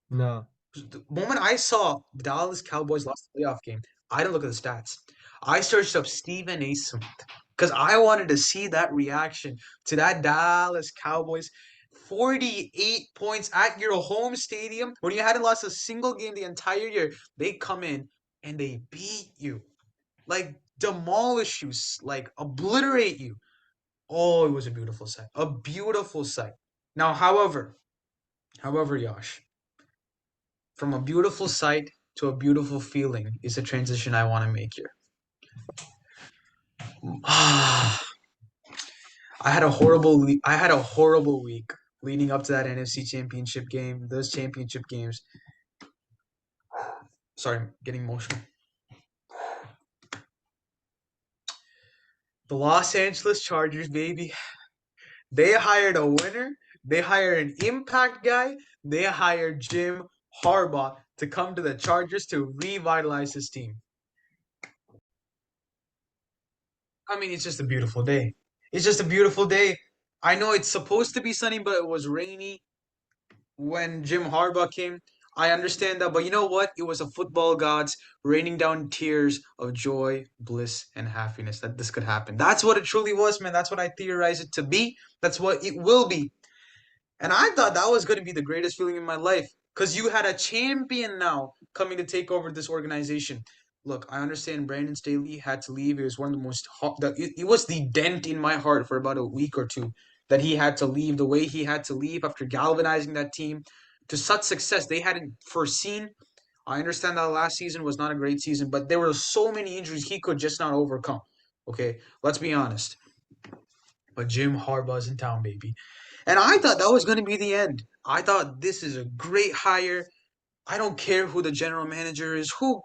No, The moment I saw the Dallas Cowboys lost the playoff game, I didn't look at the stats. I searched up Stephen A. Smith because I wanted to see that reaction to that Dallas Cowboys 48 points at your home stadium when you hadn't lost a single game the entire year. They come in and they beat you, like demolish you, like obliterate you. Oh, it was a beautiful sight. A beautiful sight. Now, however, Yash, from a beautiful sight to a beautiful feeling is a transition I want to make here. I had a horrible week leading up to that NFC Championship game, those championship games. Sorry, I'm getting emotional. The Los Angeles Chargers, baby. They hired a winner. They hired an impact guy. They hired Jim Harbaugh to come to the Chargers to revitalize his team. I mean, it's just a beautiful day. It's just a beautiful day. I know it's supposed to be sunny, but it was rainy when Jim Harbaugh came. I understand that, but you know what? It was a football gods raining down tears of joy, bliss, and happiness that this could happen. That's what it truly was, man. That's what I theorized it to be. That's what it will be. And I thought that was going to be the greatest feeling in my life because you had a champion now coming to take over this organization. Look, I understand Brandon Staley had to leave. It was one of the most it was the dent in my heart for about a week or two. that he had to leave, the way he had to leave after galvanizing that team to such success they hadn't foreseen. I understand that last season was not a great season, but there were so many injuries he could just not overcome. Okay, let's be honest. But Jim Harbaugh's in town, baby. And I thought that was going to be the end. I thought this is a great hire. I don't care who the general manager is. Who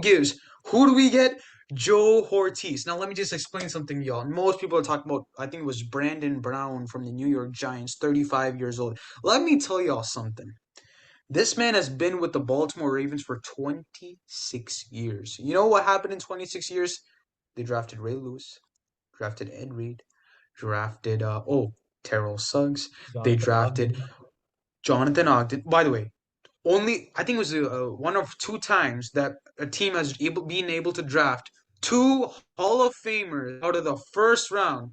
gives? Who do we get? Joe Hortiz. Now let me just explain something, y'all. Most people are talking about. I think it was Brandon Brown from the New York Giants, 35 years old. Let me tell y'all something. This man has been with the Baltimore Ravens for 26 years. You know what happened in 26 years? They drafted Ray Lewis, drafted Ed Reed, drafted Terrell Suggs. They Jonathan drafted Ogden. Jonathan Ogden. By the way, only I think it was one of two times that a team has been able to draft two Hall of Famers out of the first round.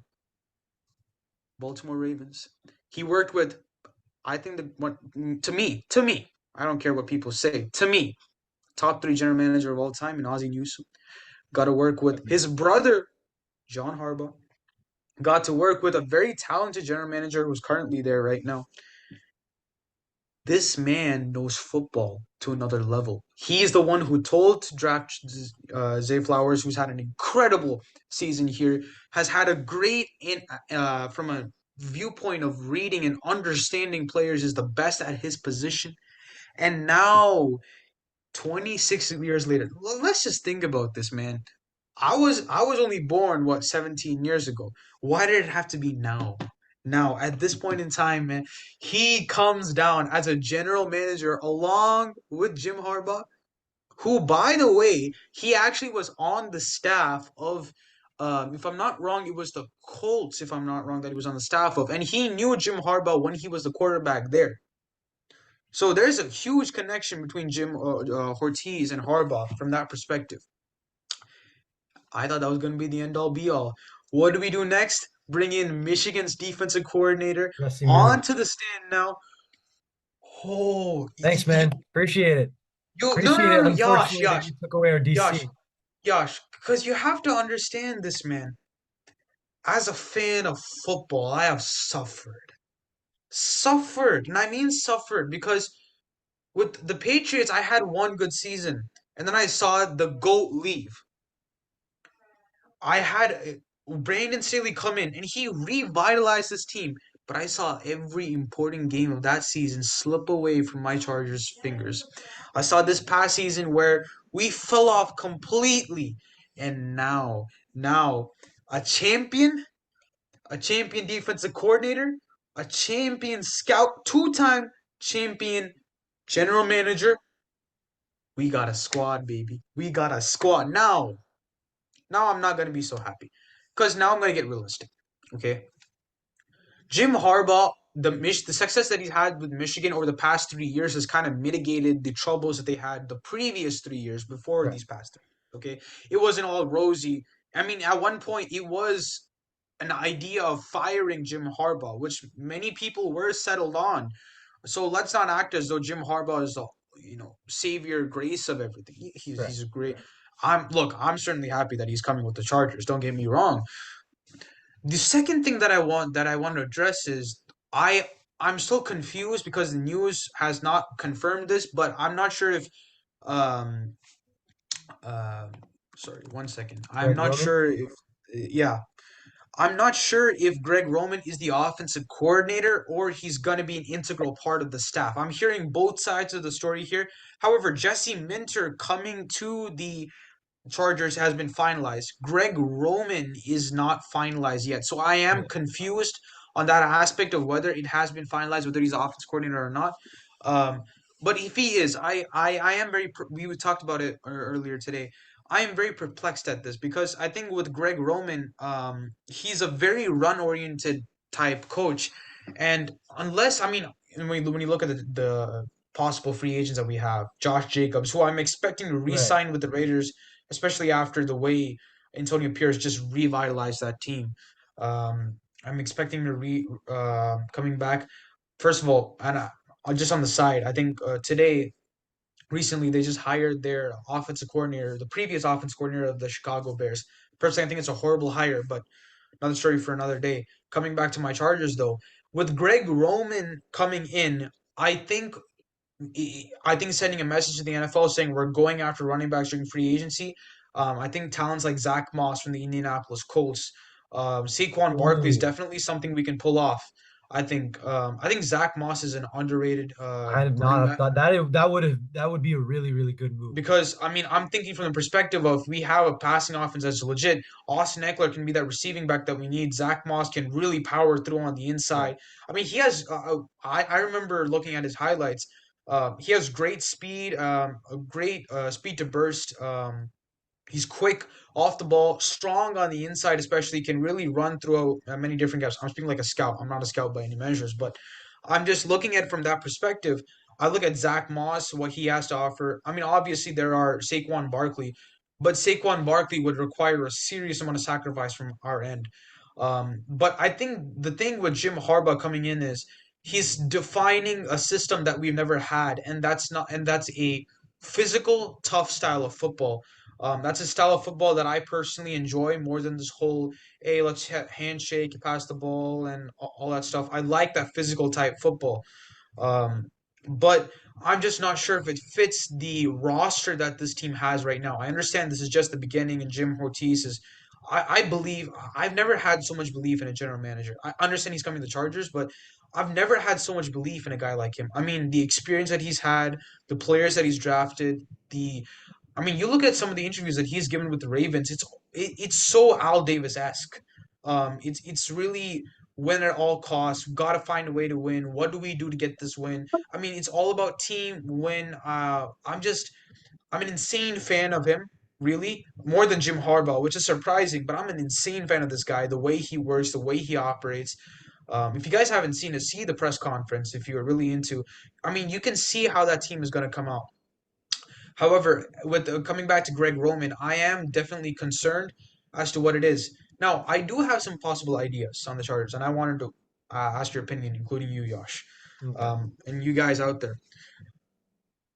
Baltimore Ravens. He worked with I think the what to me, I don't care what people say. To me, top three general manager of all time in Ozzie Newsome. Got to work with Agreed. his brother John Harbaugh. Got to work with a very talented general manager who's currently there right now. This man knows football to another level. He's the one who told to draft Zay Flowers, who's had an incredible season here, has had a great from a viewpoint of reading and understanding players, is the best at his position. And now 26 years later, let's just think about this, man. I was only born what 17 years ago. Why did it have to be now? Now, at this point in time, man, he comes down as a general manager along with Jim Harbaugh, who, by the way, he actually was on the staff of, if I'm not wrong, it was the Colts, if I'm not wrong, that he was on the staff of. And he knew Jim Harbaugh when he was the quarterback there. So there's a huge connection between Jim Ortiz and Harbaugh from that perspective. I thought that was going to be the end all be all. What do we do next? Bring in Michigan's defensive coordinator Jesse Minute. onto the stand now. Oh, Thanks, man. Appreciate it. no, Appreciate no, it. no, Yash, Unfortunately, that Yash, you took away our Yash, DC. Yash, because you have to understand this, man. As a fan of football, I have suffered, and I mean suffered because with the Patriots, I had one good season, and then I saw the GOAT leave. I had Brandon Staley come in and he revitalized this team, but I saw every important game of that season slip away from my Chargers' fingers. I saw this past season where we fell off completely, and now a champion, a champion defensive coordinator, a champion scout, two-time champion general manager. We got a squad, baby. We got a squad now I'm not going to be so happy because now I'm going to get realistic. Okay. Jim Harbaugh, the success that he's had with Michigan over the past 3 years has kind of mitigated the troubles that they had the previous 3 years before Right. these past three. Okay. It wasn't all rosy. I mean, at one point, it was an idea of firing Jim Harbaugh, which many people were settled on. So let's not act as though Jim Harbaugh is the savior grace of everything. Right. He's a great. I'm certainly happy that he's coming with the Chargers. Don't get me wrong. The second thing that I want to address is I'm still confused because the news has not confirmed this, but I'm not sure if um uh sorry, one second. I'm Greg not Roman. sure if yeah, I'm not sure if Greg Roman is the offensive coordinator or he's going to be an integral part of the staff. I'm hearing both sides of the story here. However, Jesse Minter coming to the Chargers has been finalized. Greg Roman is not finalized yet. So I am Yeah. confused on that aspect of whether it has been finalized, whether he's offense coordinator or not. Um, but if he is, I am very. We talked about it earlier today. I am very perplexed at this because I think with Greg Roman, he's a very run-oriented type coach, and unless I mean, when you look at the possible free agents that we have, Josh Jacobs, who I'm expecting to Right. re-sign with the Raiders especially after the way Antonio Pierce just revitalized that team. I'm expecting to coming back. First of all, and just on the side, I think today recently they just hired their offensive coordinator, the previous offensive coordinator of the Chicago Bears. Personally, I think it's a horrible hire, but another story for another day. Coming back to my Chargers though, with Greg Roman coming in, I think I think sending a message to the NFL saying we're going after running backs during free agency. I think talents like Zach Moss from the Indianapolis Colts, Saquon Barkley is Ooh, definitely something we can pull off. I think Zach Moss is an underrated I had running not back thought that would be a really, really good move. because I mean I'm thinking from the perspective of we have a passing offense that's legit. Austin Eckler can be that receiving back that we need. Zach Moss can really power through on the Right. inside. I mean he has. I remember looking at his highlights. He has great speed, a great speed to burst. He's quick off the ball, strong on the inside, especially can really run through many different gaps. I'm speaking like a scout. I'm not a scout by any measures, but I'm just looking at it from that perspective. I look at Zach Moss, what he has to offer. I mean, obviously there are Saquon Barkley, but Saquon Barkley would require a serious amount of sacrifice from our end. But I think the thing with Jim Harbaugh coming in is he's defining a system that we've never had, and that's a physical, tough style of football. That's a style of football that I personally enjoy more than this whole, hey, let's handshake, pass the ball, and all that stuff. I like that physical type football. Um, but I'm just not sure if it fits the roster that this team has right now. I understand this is just the beginning, and Jim Ortiz is. I believe I've never had so much belief in a general manager. I understand he's coming to the Chargers, but I've never had so much belief in a guy like him. I mean, the experience that he's had, the players that he's drafted, the I mean, you look at some of the interviews that he's given with the Ravens. It's so Al Davis esque. It's really win at all costs. Got to find a way to win. What do we do to get this win? I mean, it's all about team win. I'm an insane fan of him. Really, more than Jim Harbaugh, which is surprising. But I'm an insane fan of this guy. The way he works, the way he operates. If you guys haven't seen it, see the press conference. If you're really into, I mean, you can see how that team is going to come out. However, with coming back to Greg Roman, I am definitely concerned as to what it is. Now, I do have some possible ideas on the Chargers, and I wanted to ask your opinion, including you, Yosh, Okay. and you guys out there.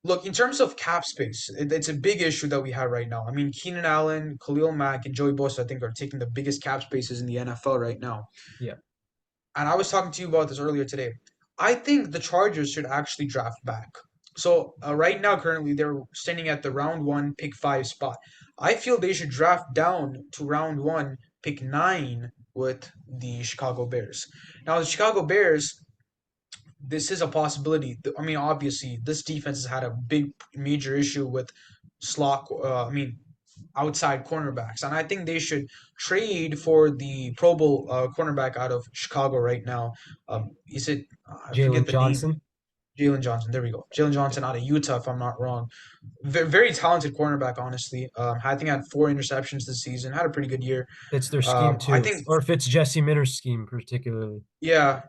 Look, in terms of cap space, it's a big issue that we have right now. I mean, Keenan Allen, Khalil Mack, and Joey Bosa, I think, are taking the biggest cap spaces in the NFL right now. Yeah. And I was talking to you about this earlier today. I think the Chargers should actually draft back. So right now, currently, they're standing at the round one, pick five spot. I feel they should draft down to round one, pick nine with the Chicago Bears. Now, the Chicago Bears, this is a possibility. I mean, obviously, this defense has had a big, major issue with slot. Outside cornerbacks, and I think they should trade for the Pro Bowl cornerback out of Chicago right now. Is it? I forget Jalen the name. Johnson. Jalen Johnson. There we go. Jalen Yeah. Johnson out of Utah, if I'm not wrong. Very talented cornerback, honestly. I think had 4 interceptions this season. Had a pretty good year. Fits their scheme I too, think or fits Jesse Minter's scheme particularly. yeah.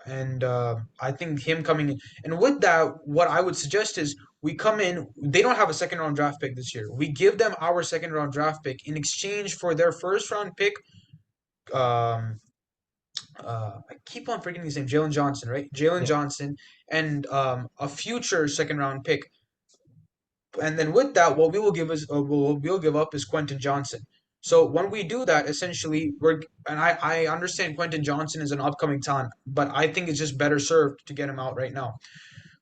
And I think him coming in, and with that, what I would suggest is we come in. They don't have a second round draft pick this year. We give them our second round draft pick in exchange for their first round pick. Um, I keep on forgetting his name. Jalen Johnson, right? Jalen Yeah. Johnson, and a future second round pick. And then with that, what we will give is what we'll give up is Quentin Johnson. So when we do that, essentially, I understand Quentin Johnson is an upcoming talent, but I think it's just better served to get him out right now.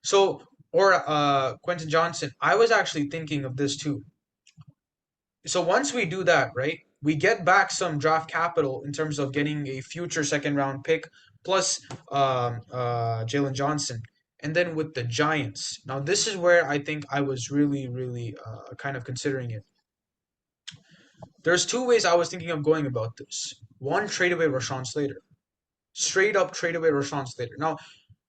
So or Quentin Johnson, I was actually thinking of this too. So once we do that, right, we get back some draft capital in terms of getting a future second round pick plus Jalen Johnson. And then with the Giants, now this is where I think I was really, really kind of considering it. There's two ways I was thinking of going about this. One, trade away Rashawn Slater. Straight up trade away Rashawn Slater. Now,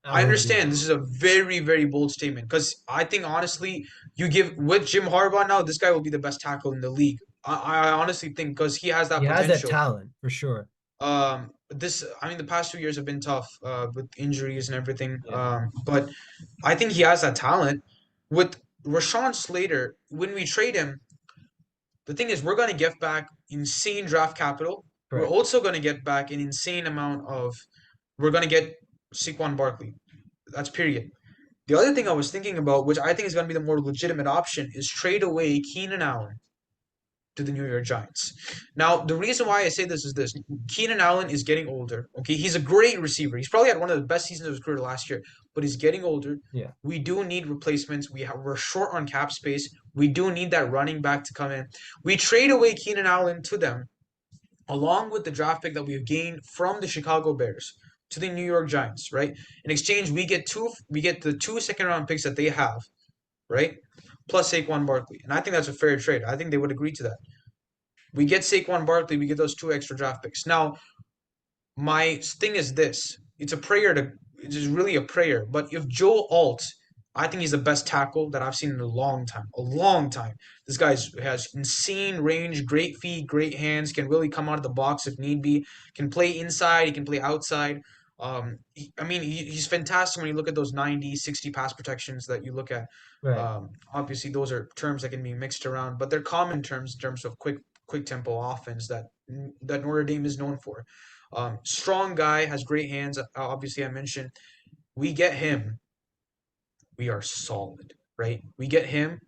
I I wouldn't do understand that. this is a very, very bold statement because I think honestly, you give with Jim Harbaugh now, this guy will be the best tackle in the league. I honestly think because he has He that has that potential. talent for sure. I mean, the past 2 years have been tough with injuries and everything. Yeah. But I think he has that talent. With Rashawn Slater, when we trade him, the thing is, we're going to get back insane draft capital. We're Correct. also going to get back an insane amount of. We're going to get Saquon Barkley. That's period. The other thing I was thinking about, which I think is going to be the more legitimate option, is trade away Keenan Allen to the New York Giants. Now, the reason why I say this is this: Keenan Allen is getting older. Okay, he's a great receiver. He's probably had one of the best seasons of his career last year, but he's getting older. Yeah. We do need replacements. We're short on cap space. We do need that running back to come in. We trade away Keenan Allen to them, along with the draft pick that we've gained from the Chicago Bears to the New York Giants. Right. In exchange, we get the two second round picks that they have. Right. Plus Saquon Barkley, and I think that's a fair trade. I think they would agree to that. We get Saquon Barkley, we get those two extra draft picks. Now, my thing is this: it's a prayer to, it is really a prayer. But if Joe Alt, I think he's the best tackle that I've seen in a long time. A long time. This guy has insane range, great feet, great hands, can really come out of the box if need be, can play inside, he can play outside. He's fantastic when you look at those 90, 60 pass protections that you look at. Right. Obviously, those are terms that can be mixed around, but they're common terms in terms of quick tempo offense that Notre Dame is known for. Strong guy, has great hands. Obviously, I mentioned we get him, we are solid, right? We get him,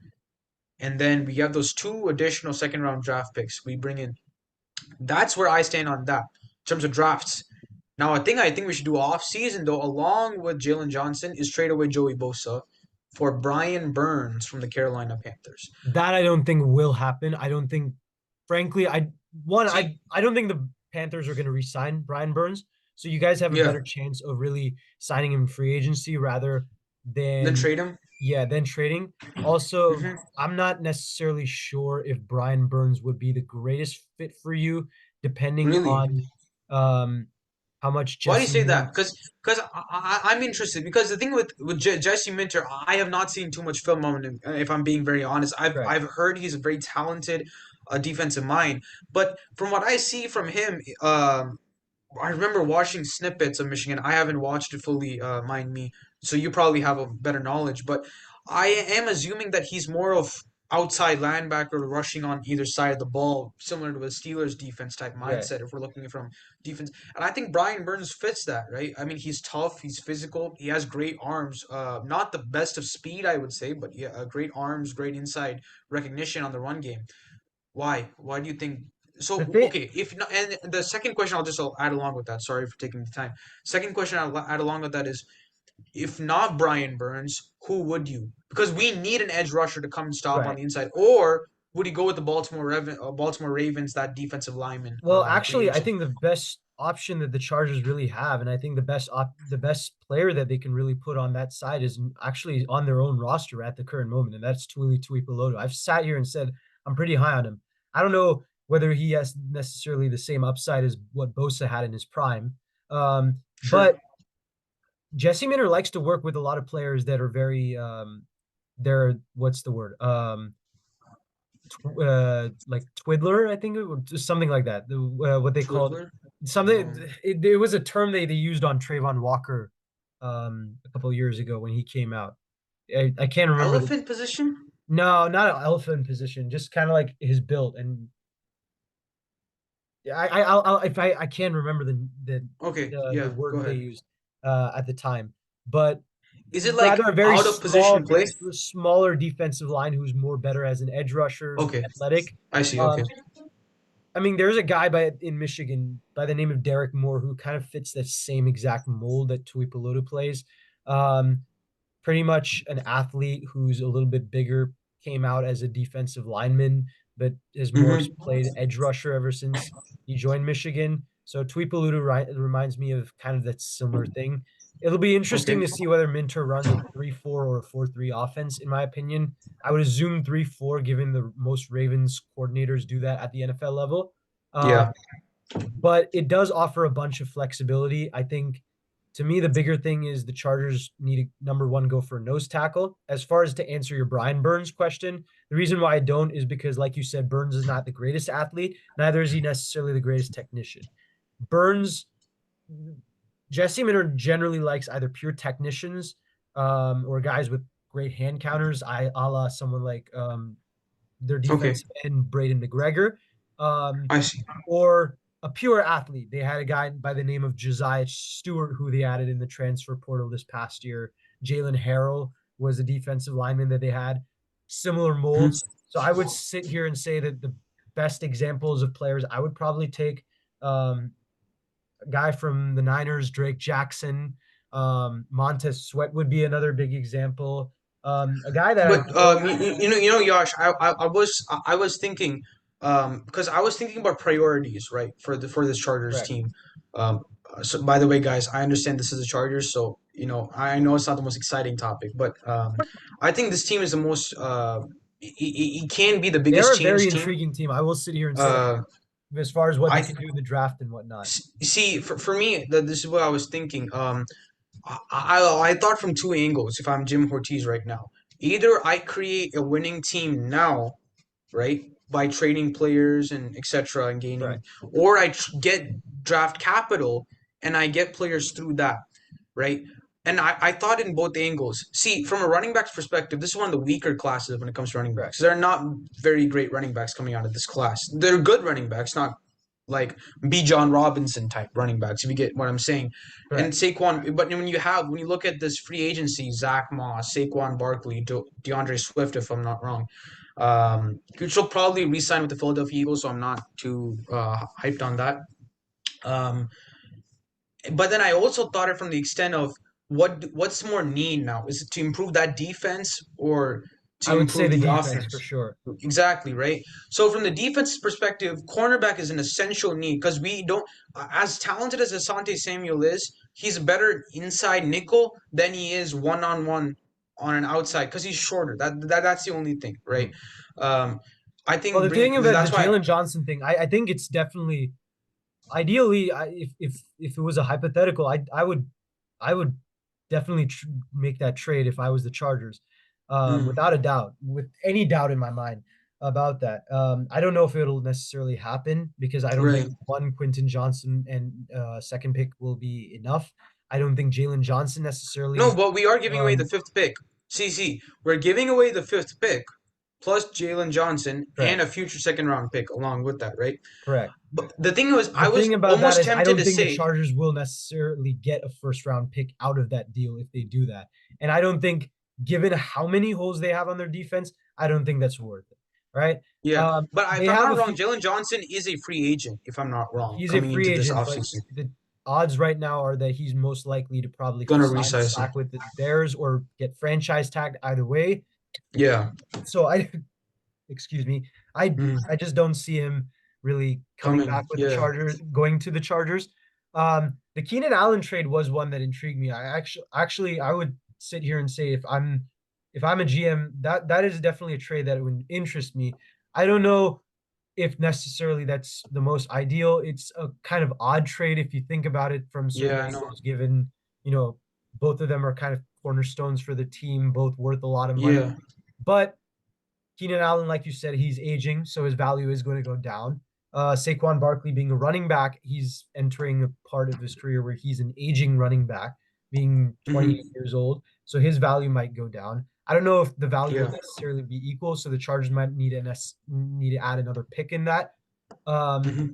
and then we have those two additional second round draft picks we bring in. That's where I stand on that in terms of drafts. Now, I think we should do off season though, along with Jalen Johnson, is trade away Joey Bosa for Brian Burns from the Carolina Panthers. That I don't think will happen. I don't think, frankly, See, I don't think the Panthers are going to re-sign Brian Burns. So you guys have a yeah, better chance of really signing him in free agency rather then than, trade him. yeah, than trading. Also, Hmm. I'm not necessarily sure if Brian Burns would be the greatest fit for you, depending Really? on um how much Why do you Jesse say that? Minter. Because I'm interested. Because the thing with Jesse Minter, I have not seen too much film on him. If I'm being very honest, Right. I've heard he's a very talented defensive mind. But from what I see from him, I remember watching snippets of Michigan. I haven't watched it fully, mind me. So you probably have a better knowledge. But I am assuming that he's more of outside linebacker rushing on either side of the ball, similar to a Steelers defense type Right. mindset if we're looking from defense. And I think Brian Burns fits that, right? I mean, he's tough, he's physical, he has great arms. Not the best of speed, I would say, but yeah, great arms, great inside recognition on the run game. Why? Why do you think? The So thing, okay, if not, and the second question I'll add along with that. Sorry for taking the time. Second question I'll add along with that is, if not Brian Burns, who would you? Because we need an edge rusher to come and stop on right. the inside, or would you go with the Baltimore Ravens, that defensive lineman Well, free actually, I agent? think the best option that the Chargers really have, and I think the best player that they can really put on that side is actually on their own roster at the current moment, and that's Tuipulotu. I've sat here and said I'm pretty high on him. I don't know whether he has necessarily the same upside as what Bosa had in his prime, Sure. but Jesse Minter likes to work with a lot of players that are very they're what's the word like twiddler, I think, or just something like that. What they called Twiddler. something. Um, It was a term they used on Trayvon Walker a couple of years ago when he came out. I can't remember the. Elephant position. No, not an elephant position, just kind of like his build. And I'll if I can remember Okay. the Yeah. Go word they ahead. used at the time, but Is it rather like a very out of position play? smaller defensive line who's more better as an edge rusher, who's Okay. athletic. I see. Okay. Um, I mean, there's a guy in Michigan by the name of Derek Moore who kind of fits that same exact mold that Tuipulotu plays. Um, Pretty much an athlete who's a little bit bigger, came out as a defensive lineman, but has more Mm-hmm. played edge rusher ever since he joined Michigan. So Tuipulotu reminds me of kind of that similar thing. It'll be interesting Okay. to see whether Minter runs a 3-4 or a 4-3 offense, in my opinion. I would assume 3-4, given the most Ravens coordinators do that at the NFL level. Um, Yeah. but it does offer a bunch of flexibility. I think to me, the bigger thing is the Chargers need to, number one, go for a nose tackle. As far as to answer your Brian Burns question, the reason why I don't is because, like you said, Burns is not the greatest athlete. Neither is he necessarily the greatest technician. Burns, Jesse Minter generally likes either pure technicians or guys with great hand counters, a la someone like their Okay. defensive end, Braden McGregor, um, I see. or a pure athlete. They had a guy by the name of Josiah Stewart, who they added in the transfer portal this past year. Jalen Harrell was a defensive lineman that they had, similar Mhm. molds. So I would sit here and say that best examples of players, I would probably take um, a guy from the Niners, Drake Jackson. Montez Sweat would be another big example. A guy that I But feel Yash, I was thinking, because I was thinking about priorities, right, for the for this Chargers correct. team. Um, so by the way, guys, I understand this is the Chargers, so I know it's not the most exciting topic, but I think this team is the most. It can be the They are biggest a very change team. intriguing team. I will sit here and say that Uh, as far as what they I can do in the draft and whatnot. see for me that this is what I was thinking. I thought from two angles. If I'm Jim Ortiz right now, either I create a winning team now, right, by trading players and etc. and gaining, Correct. or get draft capital and I get players through that, right? And I thought in both angles. See, from a running back's perspective, this is one of the weaker classes when it comes to running Correct. backs. There are not very great running backs coming out of this class. They're good running backs, not like B. John Robinson type running backs, if you get what I'm saying. And Correct. Saquon, but when you look at this free agency, Zach Moss, Saquon Barkley, DeAndre Swift, if I'm not wrong, which will probably re-sign with the Philadelphia Eagles, so I'm not too hyped on that. Um, but then I also thought it from the extent of what's more need now? Is it to improve that defense or I to would say improve the the defense for offense? sure. Exactly, right? So from the defense perspective, cornerback is an essential need because we don't as talented as Asante Samuel is, he's better inside nickel than he is one-on-one on an outside because he's shorter. That's the only thing, right? Mhm. Um I Well, think the bring thing about the that's why Jalen Johnson thing, I think it's definitely ideally, if it was a hypothetical, I would definitely make that trade if I was the Chargers, mm, without a doubt, with any doubt in my mind about that. I don't know if it'll necessarily happen because I don't think right. one Quentin Johnson and second pick will be enough. I don't think Jalen Johnson No, necessarily. but we are giving away the Um, fifth pick. See, we're giving away the fifth pick plus Jalen Johnson and correct, a future second round pick along with that, right? correct. But the thing was, The I was thing about that almost is I tempted don't to think the say, Chargers will necessarily get a first round pick out of that deal if they do that. And I don't think, given how many holes they have on their defense, I don't think that's worth it. Right? yeah. But if They I'm have a not wrong, few. Jalen Johnson is a free agent, if I'm not wrong, He's a coming free into this agent, but offseason. the odds right now are that he's most likely to probably Gonna resize him. sign with the Bears or get franchise tagged either way. Yeah. So I excuse me. I Mm, just don't see him really coming back coming. with the Yeah. Chargers, going to the Chargers. The Keenan Allen trade was one that intrigued me. I actually I would sit here and say if I'm a GM, that is definitely a trade that would interest me. I don't know if necessarily that's the most ideal. It's a kind of odd trade if you think about it from certain Yeah, I know. angles, given, you know, both of them are kind of cornerstones for the team, both worth a lot of money. Yeah. But Keenan Allen, like you said, he's aging, so his value is going to go down. Saquon Barkley being a running back, he's entering a part of his career where he's an aging running back, being 28 Hmm. years old, so his value might go down. I don't know if the value will Yeah. necessarily be equal, so the Chargers might need to add another pick in that. Um, Hmm.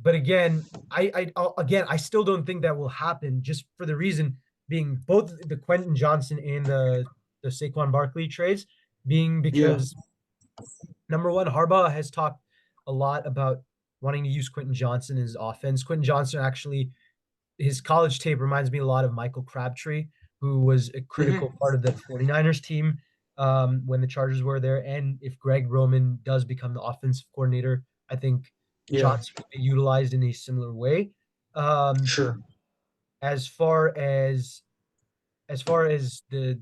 but again, I still don't think that will happen, just for the reason being both the Quentin Johnson and the Saquon Barkley trades being Yeah. because number one, Harbaugh has talked a lot about wanting to use Quentin Johnson in his offense. Quentin Johnson actually, his college tape reminds me a lot of Michael Crabtree, who was a critical Hmm. part of that 49ers team when the Chargers were there. And if Greg Roman does become the offensive coordinator, I think Yeah. Johnson will be utilized in a similar way. Um, Sure. as far as the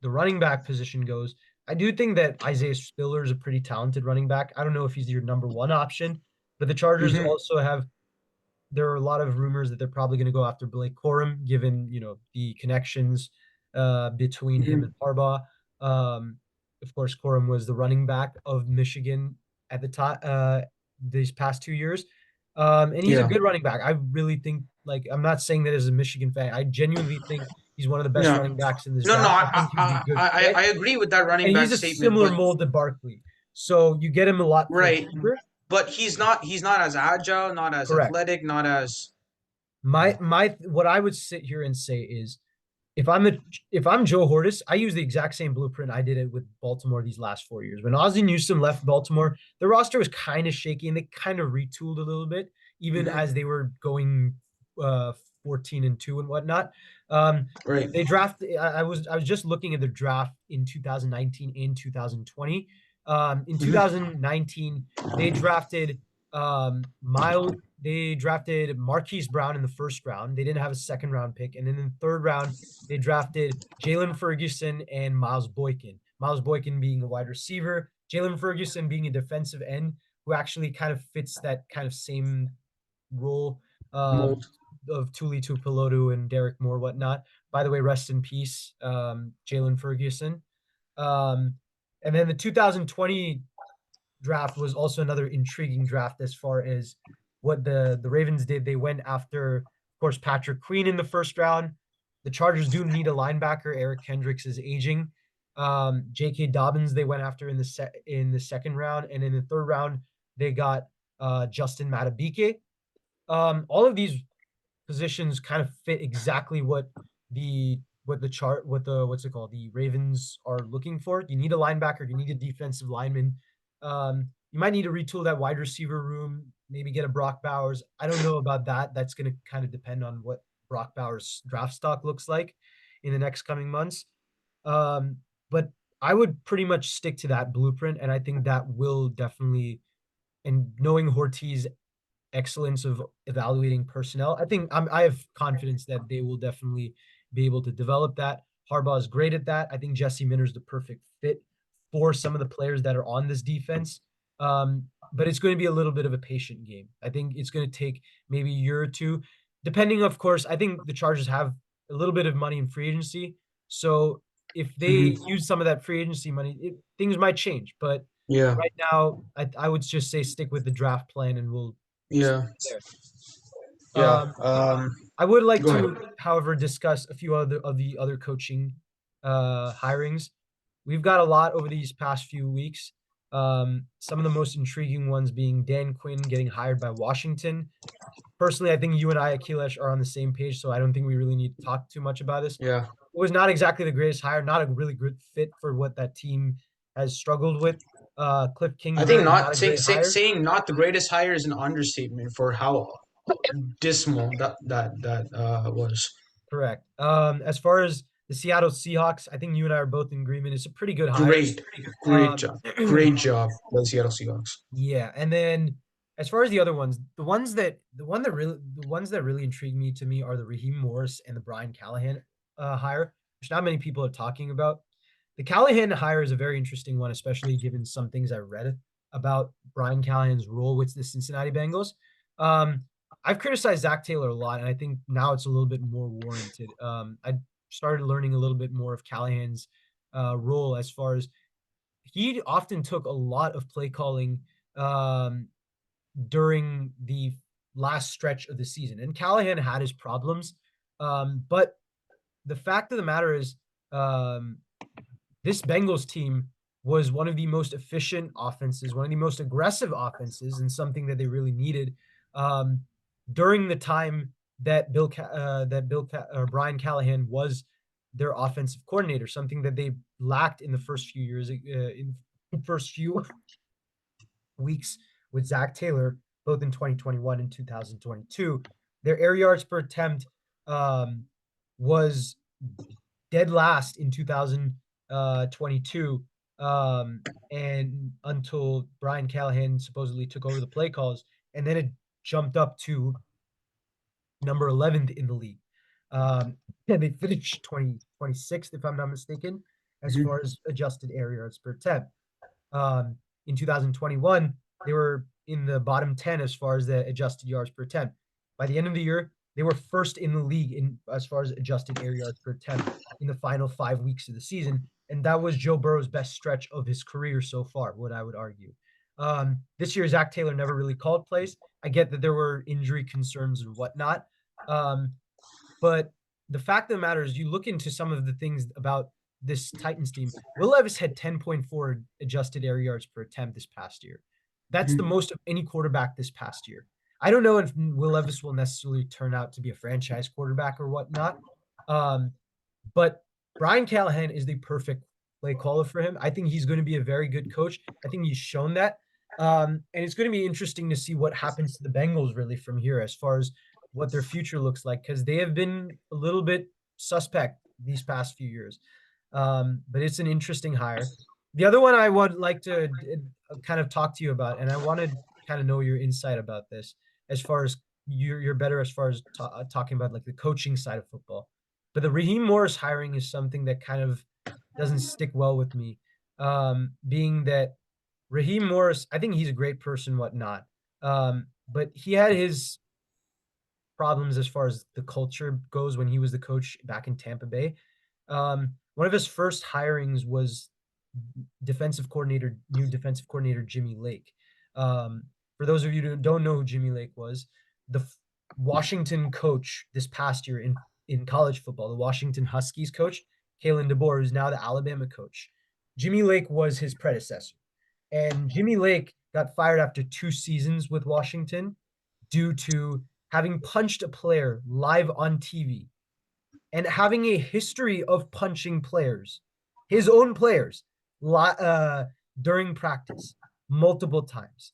running back position goes, I do think that Isaiah Spiller is a pretty talented running back. I don't know if he's your number one option, but the Chargers Hmm. also have. There are a lot of rumors that they're probably going to go after Blake Corum, given the connections between him and Hmm. Harbaugh. Um, of course, Corum was the running back of Michigan at the time these past 2 years, and he's a Yeah. good running back. I really think, like, I'm not saying that as a Michigan fan. I genuinely think he's one of the best Yeah. running backs in this No, draft. I I, think he'd be a good fit, I agree with that and running he's back a statement, similar but mold to Barkley. So you get him a lot for right, cheaper. but he's not as agile, not as Correct. athletic, not as My what I would sit here and say is if I'm the if I'm Joe Hortis, I use the exact same blueprint I did it with Baltimore these last 4 years. When Ozzie Newsome left Baltimore, the roster was kind of shaky and they kind of retooled a little bit, even Hmm. as they were going 14-2 and whatnot. Um, Right. they draft. I was just looking at the draft in 2019 and 2020. In Hmm. 2019, they drafted Miles. They drafted Marquise Brown in the first round. They didn't have a second round pick, and then in the third round they drafted Jalen Ferguson and Miles Boykin. Miles Boykin being a wide receiver, Jalen Ferguson being a defensive end who actually kind of fits that kind of same role um, Mold. of Tuli Tuipulotu and Derek Moore, whatnot. By the way, rest in peace, Jalen Ferguson. Um, and then the 2020 draft was also another intriguing draft as far as what the Ravens did. They went after, of course, Patrick Queen in the first round. The Chargers do need a linebacker. Eric Kendricks is aging. J.K. Dobbins they went after in the second round, and in the third round they got Justin Matabike. All of these positions kind of fit exactly what the chart what the what's it called the Ravens are looking for. You need a linebacker, you need a defensive lineman. You might need to retool that wide receiver room, maybe get a Brock Bowers. I don't know about that. That's going to kind of depend on what Brock Bowers draft stock looks like in the next coming months. Um, but I would pretty much stick to that blueprint, and I think that will definitely. And knowing Hortiz excellence of evaluating personnel. I have confidence that they will definitely be able to develop that. Harbaugh is great at that. I think Jesse Minter's the perfect fit for some of the players that are on this defense. But it's going to be a little bit of a patient game. I think it's going to take maybe a year or two, depending, of course. I think the Chargers have a little bit of money in free agency. So if they Hmm. use some of that free agency money, things might change. But Yeah. right now, I would just say stick with the draft plan and we'll Yeah. there. Yeah. Um, I would like Go ahead. to, however, discuss a few other of the other coaching hirings. We've got a lot over these past few weeks. Some of the most intriguing ones being Dan Quinn getting hired by Washington. Personally, I think you and I, Akilesh, are on the same page, so I don't think we really need to talk too much about this. Yeah. It was not exactly the greatest hire, not a really good fit for what that team has struggled with. Cliff I think Kingsbury, not not a great hire. saying not the greatest hire is an understatement for how dismal that was. Correct. As far as the Seattle Seahawks, I think you and I are both in agreement. It's a pretty good hire. Great, great Um, job, great job by the Seattle Seahawks. yeah, and then as far as the other ones, the ones that really intrigue me to me are the Raheem Morris and the Brian Callahan hire, which not many people are talking about. The Callahan hire is a very interesting one, especially given some things I read about Brian Callahan's role with the Cincinnati Bengals. Um, I've criticized Zach Taylor a lot, and I think now it's a little bit more warranted. I started learning a little bit more of Callahan's role as far as he often took a lot of play calling um, during the last stretch of the season. And Callahan had his problems. But the fact of the matter is, um, this Bengals team was one of the most efficient offenses, one of the most aggressive offenses, and something that they really needed um, during the time that Brian Callahan was their offensive coordinator. Something that they lacked in the first few years, in the first few weeks with Zach Taylor, both in 2021 and 2022. Their air yards per attempt um, was dead last in 2022, and until Brian Callahan supposedly took over the play calls, and then it jumped up to number 11th in the league. And they finished 26th, if I'm not mistaken, as Mhm. far as adjusted air yards per attempt. Um, in 2021, they were in the bottom 10 as far as the adjusted yards per attempt. By the end of the year, they were first in the league in as far as adjusted air yards per attempt in the final 5 weeks of the season. And that was Joe Burrow's best stretch of his career so far, what I would argue. This year, Zach Taylor never really called plays. I get that there were injury concerns and whatnot. Um, but the fact of the matter is, you look into some of the things about this Titans team. Will Levis had 10.4 adjusted air yards per attempt this past year. That's the Mhm. most of any quarterback this past year. I don't know if Will Levis will necessarily turn out to be a franchise quarterback or whatnot. Um, But Brian Callahan is the perfect play caller for him. I think he's going to be a very good coach. I think he's shown that. And it's going to be interesting to see what happens to the Bengals really from here as far as what their future looks like because they have been a little bit suspect these past few years. But it's an interesting hire. The other one I would like to kind of talk to you about, and I want to kind of know your insight about this as far as you're better as far as talking about like the coaching side of football. But the Raheem Morris hiring is something that kind of doesn't stick well with me. Being that Raheem Morris, I think he's a great person, whatnot. But he had his problems as far as the culture goes when he was the coach back in Tampa Bay. One of his first hirings was new defensive coordinator Jimmy Lake. Um, for those of you who don't know who Jimmy Lake was, the Washington coach this past year in college football, the Washington Huskies coach, Kalen DeBoer, who's now the Alabama coach. Jimmy Lake was his predecessor. And Jimmy Lake got fired after 2 seasons with Washington due to having punched a player live on TV and having a history of punching players, his own players, during practice multiple times.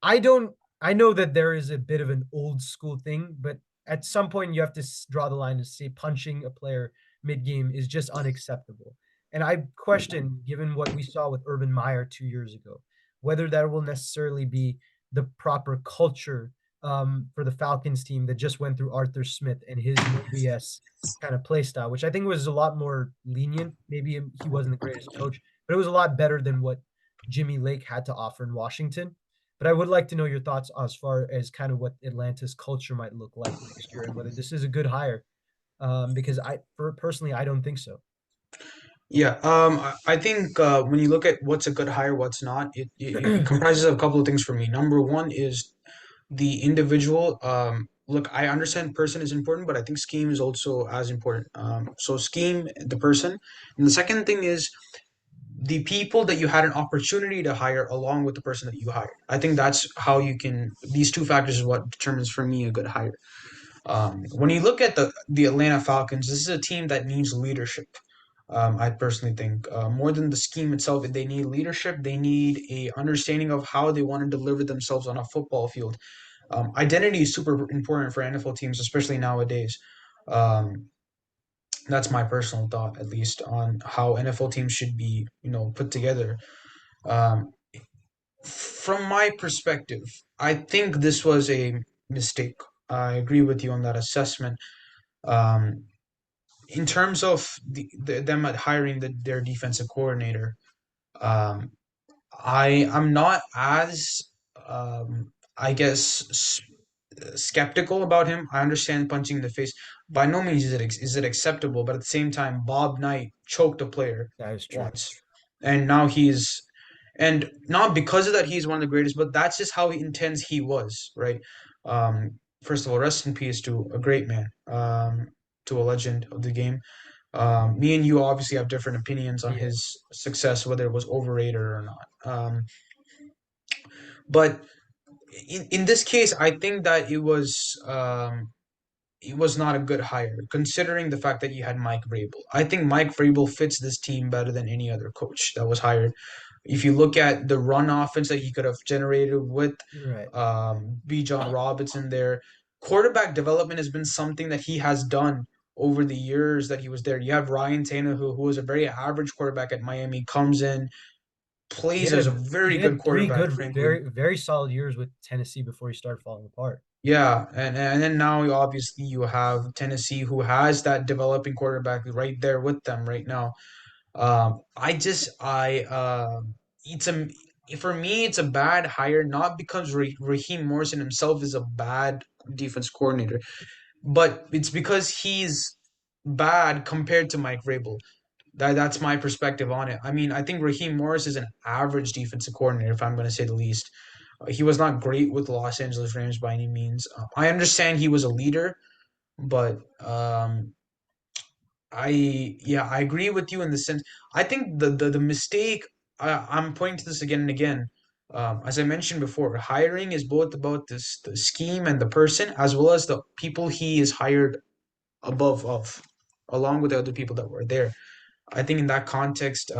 I don't. I know that there is a bit of an old school thing, but at some point you have to draw the line to say punching a player mid game is just unacceptable. And I question, given what we saw with Urban Meyer 2 years ago, whether that will necessarily be the proper culture for the Falcons team that just went through Arthur Smith and his no BS kind of play style, which I think was a lot more lenient. Maybe he wasn't the greatest coach, but it was a lot better than what Jimmy Lake had to offer in Washington. But I would like to know your thoughts as far as kind of what Atlanta's culture might look like next year and whether this is a good hire. Because personally, I don't think so. Yeah, I think when you look at what's a good hire, what's not, it comprises of a couple of things for me. Number one is the individual. Look, I understand person is important, but I think scheme is also as important. So scheme, the person, and the second thing is the people that you had an opportunity to hire along with the person that you hired. I think that's how you can. These two factors is what determines for me a good hire. When you look at the Atlanta Falcons, this is a team that needs leadership. I personally think more than the scheme itself, they need leadership. They need a understanding of how they want to deliver themselves on a football field. Identity is super important for NFL teams, especially nowadays. Um, that's my personal thought, at least, on how NFL teams should be, put together. Um, from my perspective, I think this was a mistake. I agree with you on that assessment. Um, in terms of them at hiring their defensive coordinator, um, I'm not as I guess skeptical about him. I understand punching in the face. By no means is it acceptable, but at the same time, Bob Knight choked a player That is true. once, and now and not because of that he's one of the greatest, but that's just how he intends he was, right? First of all, rest in peace to a great man, to a legend of the game. Me and you obviously have different opinions on Yeah. his success, whether it was overrated or not. But in this case, I think that it was not a good hire, considering the fact that you had Mike Vrabel. I think Mike Vrabel fits this team better than any other coach that was hired. If you look at the run offense that he could have generated with Right. B. John Robinson there, quarterback development has been something that he has done over the years that he was there. You have Ryan Tannehill, who was a very average quarterback at Miami, comes in, He plays had as a a he very good had three quarterback, good, frankly. very solid years with Tennessee before he started falling apart. Yeah, and then now obviously you have Tennessee, who has that developing quarterback right there with them right now. I just I it's a for me it's a bad hire, not because Raheem Morrison himself is a bad defense coordinator, but it's because he's bad compared to Mike Vrabel. That's my perspective on it. I mean, I think Raheem Morris is an average defensive coordinator, if I'm going to say the least. He was not great with the Los Angeles Rams by any means. I understand he was a leader, but I agree with you in the sense. I think the mistake. I'm pointing to this again and again. As I mentioned before, hiring is both about the scheme and the person, as well as the people he is hired above of. along with the other people that were there. I think in that context,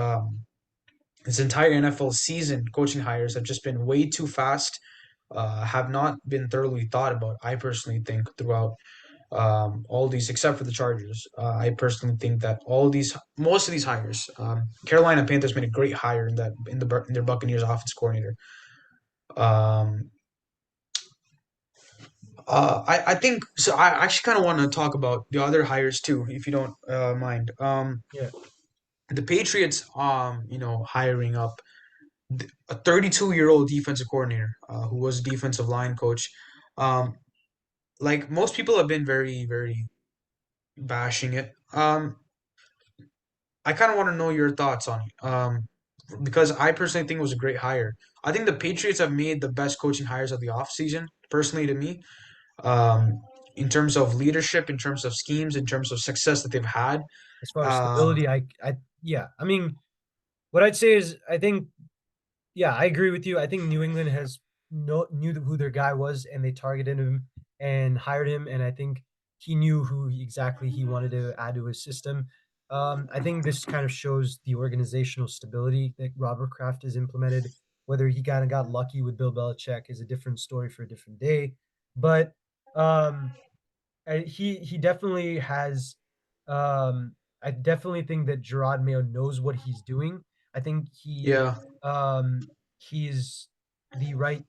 this entire NFL season, coaching hires have just been way too fast, have not been thoroughly thought about. I personally think throughout all these, except for the Chargers, I personally think that most of these hires, Carolina Panthers made a great hire in their Buccaneers offense coordinator. Um, I think so. I actually kind of want to talk about the other hires too, if you don't mind. Yeah, The Patriots, hiring up a 32-year-old defensive coordinator who was a defensive line coach. Um, like most people have been very, very bashing it. I kind of want to know your thoughts on it. Because I personally think it was a great hire. I think the Patriots have made the best coaching hires of the offseason, personally to me, um, in terms of leadership, in terms of schemes, in terms of success that they've had. as far as Um, stability, yeah, I mean, what I'd say is, I think, yeah, I agree with you. I think New England has knew who their guy was, and they targeted him and hired him, and I think he knew who exactly he wanted to add to his system. I think this kind of shows the organizational stability that Robert Kraft has implemented. Whether he kind of got lucky with Bill Belichick is a different story for a different day, but um, he definitely has. Um, I definitely think that Gerard Mayo knows what he's doing. I think yeah, um, he's the right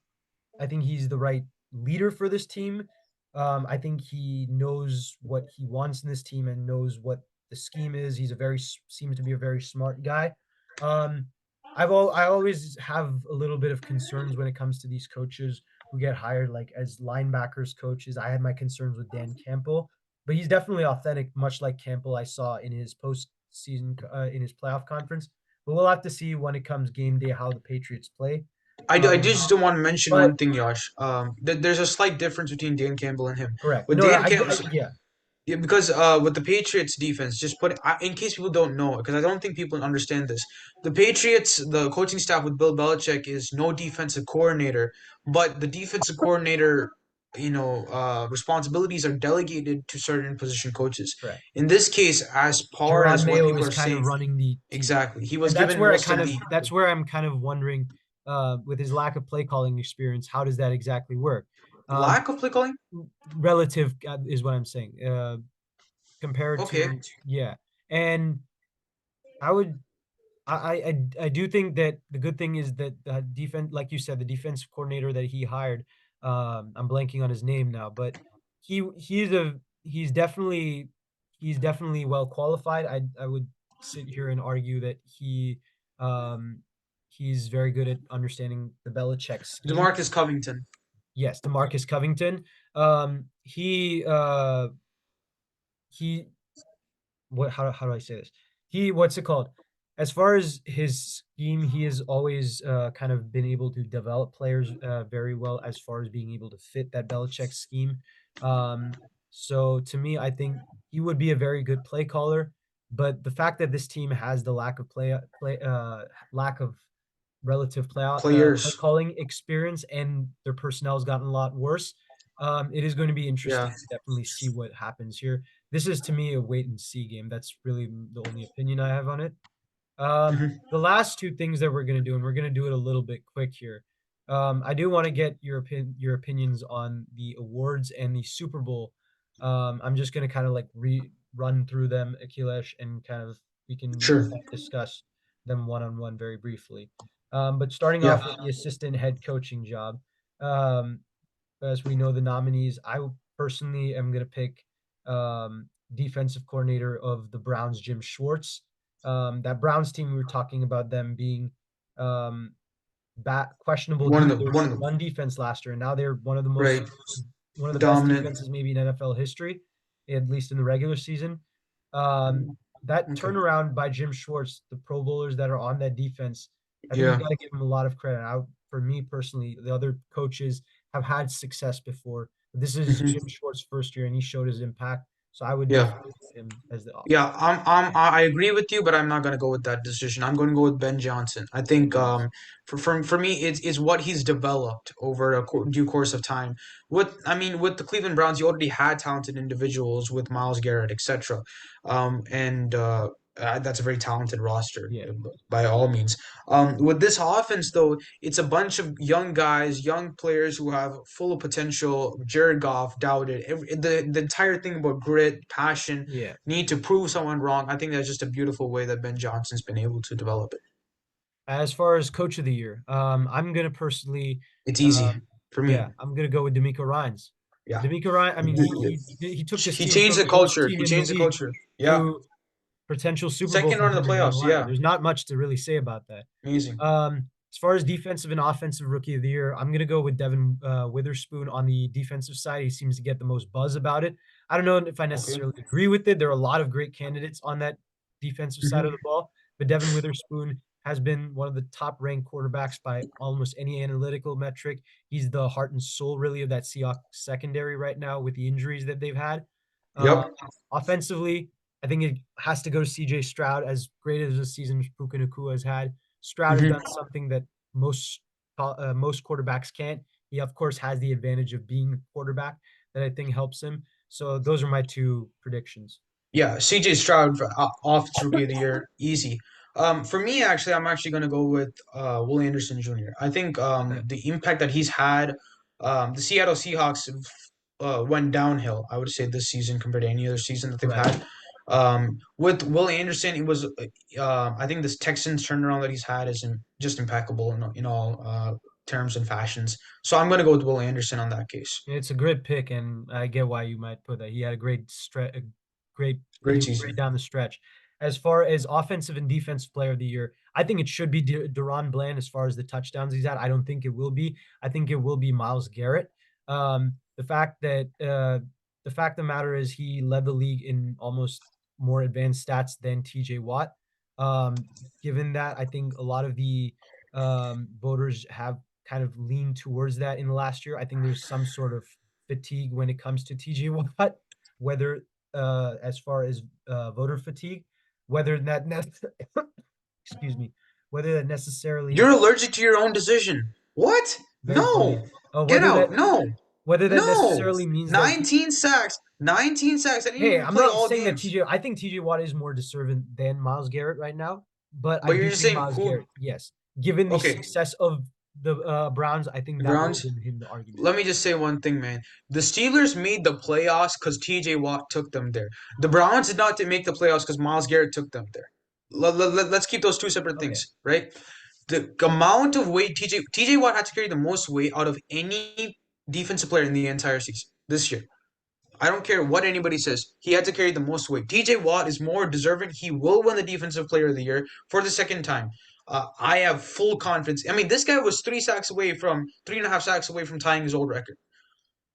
I think he's the right leader for this team. I think he knows what he wants in this team and knows what the scheme is. He's a seems to be a very smart guy. Um, I always have a little bit of concerns when it comes to these coaches who get hired like as linebackers coaches. I had my concerns with Dan Campbell, but he's definitely authentic, much like Campbell I saw in his postseason in his playoff conference. But we'll have to see when it comes game day how the Patriots play. I Um, just want to mention but one thing, Josh. There's a slight difference between Dan Campbell and him. correct. With No, Dan Campbell, yeah, yeah, because with the Patriots defense, in case people don't know, because I don't think people understand this. The Patriots, the coaching staff with Bill Belichick is no defensive coordinator, but the defensive coordinator, responsibilities are delegated to certain position coaches. correct. In this case, as far Gerard as what Mayo people is are kind of saying, running the team, exactly, he was and given most of the that's where I'm kind of wondering, with his lack of play calling experience, how does that exactly work? Um, lack of play calling. Relative is what I'm saying. Compared Okay, to yeah, and I would I do think that the good thing is that the defense, like you said, the defensive coordinator that he hired, I'm blanking on his name now, but he's a he's definitely well qualified. I would sit here and argue that um he's very good at understanding the Belichick scheme. DeMarcus Covington. Yes, DeMarcus Covington. He how do I say this? What's it called? As far as his scheme, he has always kind of been able to develop players very well as far as being able to fit that Belichick scheme. Um, so to me, I think he would be a very good play caller. But the fact that this team has the lack of relative play Players. calling experience and their personnel has gotten a lot worse, it is going to be interesting Yeah. to definitely see what happens here. This is to me a wait and see game. That's really the only opinion I have on it. Hmm. The last two things that we're going to do, and we're going to do it a little bit quick here. I do want to get your opinions on the awards and the Super Bowl. I'm just going to kind of like run through them, Akhilesh, and kind of we can Sure. discuss them one on one very briefly. But starting Yeah. off with the assistant head coaching job, um, as we know the nominees, personally am going to pick defensive coordinator of the Browns, Jim Schwartz. That Browns team, we were talking about them being um, questionable One due of to the their one of the run defense last year, and now they're right one of the best dominant. defenses maybe in NFL history, at least in the regular season. Um, that Okay. turnaround by Jim Schwartz, the Pro Bowlers that are on that defense, I think you Yeah. got to give him a lot of credit. For me personally, the other coaches have had success before. But this is Jim Hmm. Schwartz's first year, and he showed his impact. So I would Yeah. defer to him as the Yeah, offense. I agree with you, but I'm not gonna go with that decision. I'm going to go with Ben Johnson. I think Nice. for me it's what he's developed over a due course of time. With the Cleveland Browns, you already had talented individuals with Myles Garrett, etc. And That's a very talented roster Yeah. by all means. With this offense, though, it's a bunch of young guys, young players who have full of potential. Jared Goff doubted the entire thing about grit, passion, Yeah. need to prove someone wrong. I think that's just a beautiful way that Ben Johnson's been able to develop it. As far as coach of the year, I'm gonna personally, It's easy um, for yeah, me. I'm gonna go with D'Amico Ryan's. Yeah. D'Amico Ryan, I mean, he took this He team changed from the the worst culture. team He in the changed the league culture. Yeah. to potential Super Bowl Second run of the contender down the playoffs. line. Yeah. There's not much to really say about that. Amazing. As far as defensive and offensive rookie of the year, I'm gonna go with Devin Witherspoon on the defensive side. He seems to get the most buzz about it. I don't know if I Okay. necessarily agree with it. There are a lot of great candidates on that defensive side of the Hmm. ball, but Devin Witherspoon has been one of the top ranked quarterbacks by almost any analytical metric. He's the heart and soul, really, of that Seahawks secondary right now with the injuries that they've had. Uh, Yep. Offensively, I think it has to go to CJ Stroud. As great as a season Puka Nacua has had, Stroud has done Hmm. something that most quarterbacks can't. He of course has the advantage of being the quarterback that I think helps him. So those are my two predictions. Yeah, CJ Stroud for Offensive Rookie of the Year, easy. For me, actually, I'm actually going to go with Will Anderson Jr. I think Okay. the impact that he's had, the Seattle Seahawks went downhill, I would say, this season compared to any other season that they've Right. had. With Will Anderson, it was, I think this Texans turnaround that he's had is just impeccable in all terms and fashions. So I'm going to go with Will Anderson on that case. It's a great pick, and I get why you might put that. He had a great stretch, great. He Great was great season. down the stretch. As far as offensive and defensive player of the year, I think it should be Deron Bland. As far as the touchdowns he's had, I don't think it will be. I think it will be Myles Garrett. Um, the fact that the fact of the matter is he led the league in almost more advanced stats than T.J. Watt. Given that, I think a lot of the voters have kind of leaned towards that in the last year. I think there's some sort of fatigue when it comes to TJ Watt, whether as far as voter fatigue, whether that excuse me, whether that necessarily You're allergic to your own decision. What? very No. funny. Get Whether that out. No. whether that No. necessarily means that 19 sacks. 19 sacks. I didn't hey, even I'm play not all saying that games. TJ. I think TJ Watt is more deserving than Miles Garrett right now, but I But you're do just think saying Miles who? Garrett, yes, given the Okay. success of the Browns, I think The that will Browns. win him the argument. Let me just say one thing, man. The Steelers made the playoffs because TJ Watt took them there. The Browns did not make the playoffs because Miles Garrett took them there. Let's keep those two separate Okay. things, right? The amount of weight TJ Watt had to carry the most weight out of any defensive player in the entire season this year. I don't care what anybody says. He had to carry the most weight. TJ Watt is more deserving. He will win the Defensive Player of the Year for the second time. I have full confidence. I mean, this guy was 3 sacks away from 3.5 sacks away from tying his old record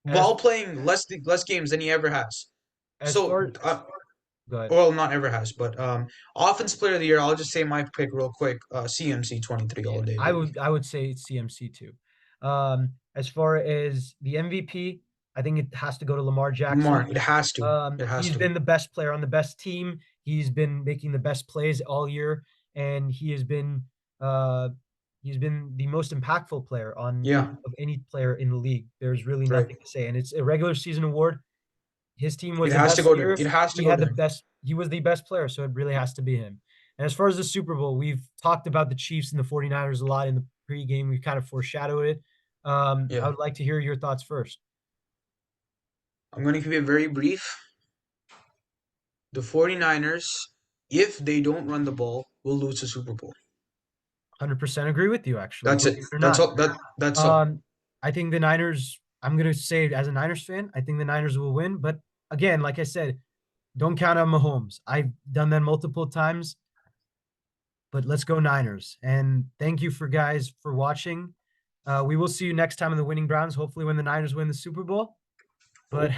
As while playing less games than he ever has. as So, far go ahead. well, not ever has, but Offensive Player of the Year. I'll just say my pick real quick. CMC 23 all Yeah, day, I baby. would I would say it's CMC too. As far as the MVP, I think it has to go to Lamar Jackson. Lamar, it has to. It has He's to. been the best player on the best team. He's been making the best plays all year, and uh, he's been the most impactful player on Yeah, of any player in the league. There's really right. nothing to say, and it's a regular season award. His team was It the has to best go to. year. It has to He go had to the him. best. He was the best player, so it really has to be him. And as far as the Super Bowl, we've talked about the Chiefs and the 49ers a lot in the pregame. We've kind of foreshadowed it. I Yeah. would like to hear your thoughts first. I'm going to keep it very brief. The 49ers, if they don't run the ball, will lose the Super Bowl. 100% agree with you, actually, That's believe it. it or That's not. all. That's all. Um, I think the Niners, I'm going to say as a Niners fan, I think the Niners will win. But again, like I said, don't count on Mahomes. I've done that multiple times, but let's go Niners. And thank you for guys for watching. We will see you next time in the Winning Browns, hopefully when the Niners win the Super Bowl. But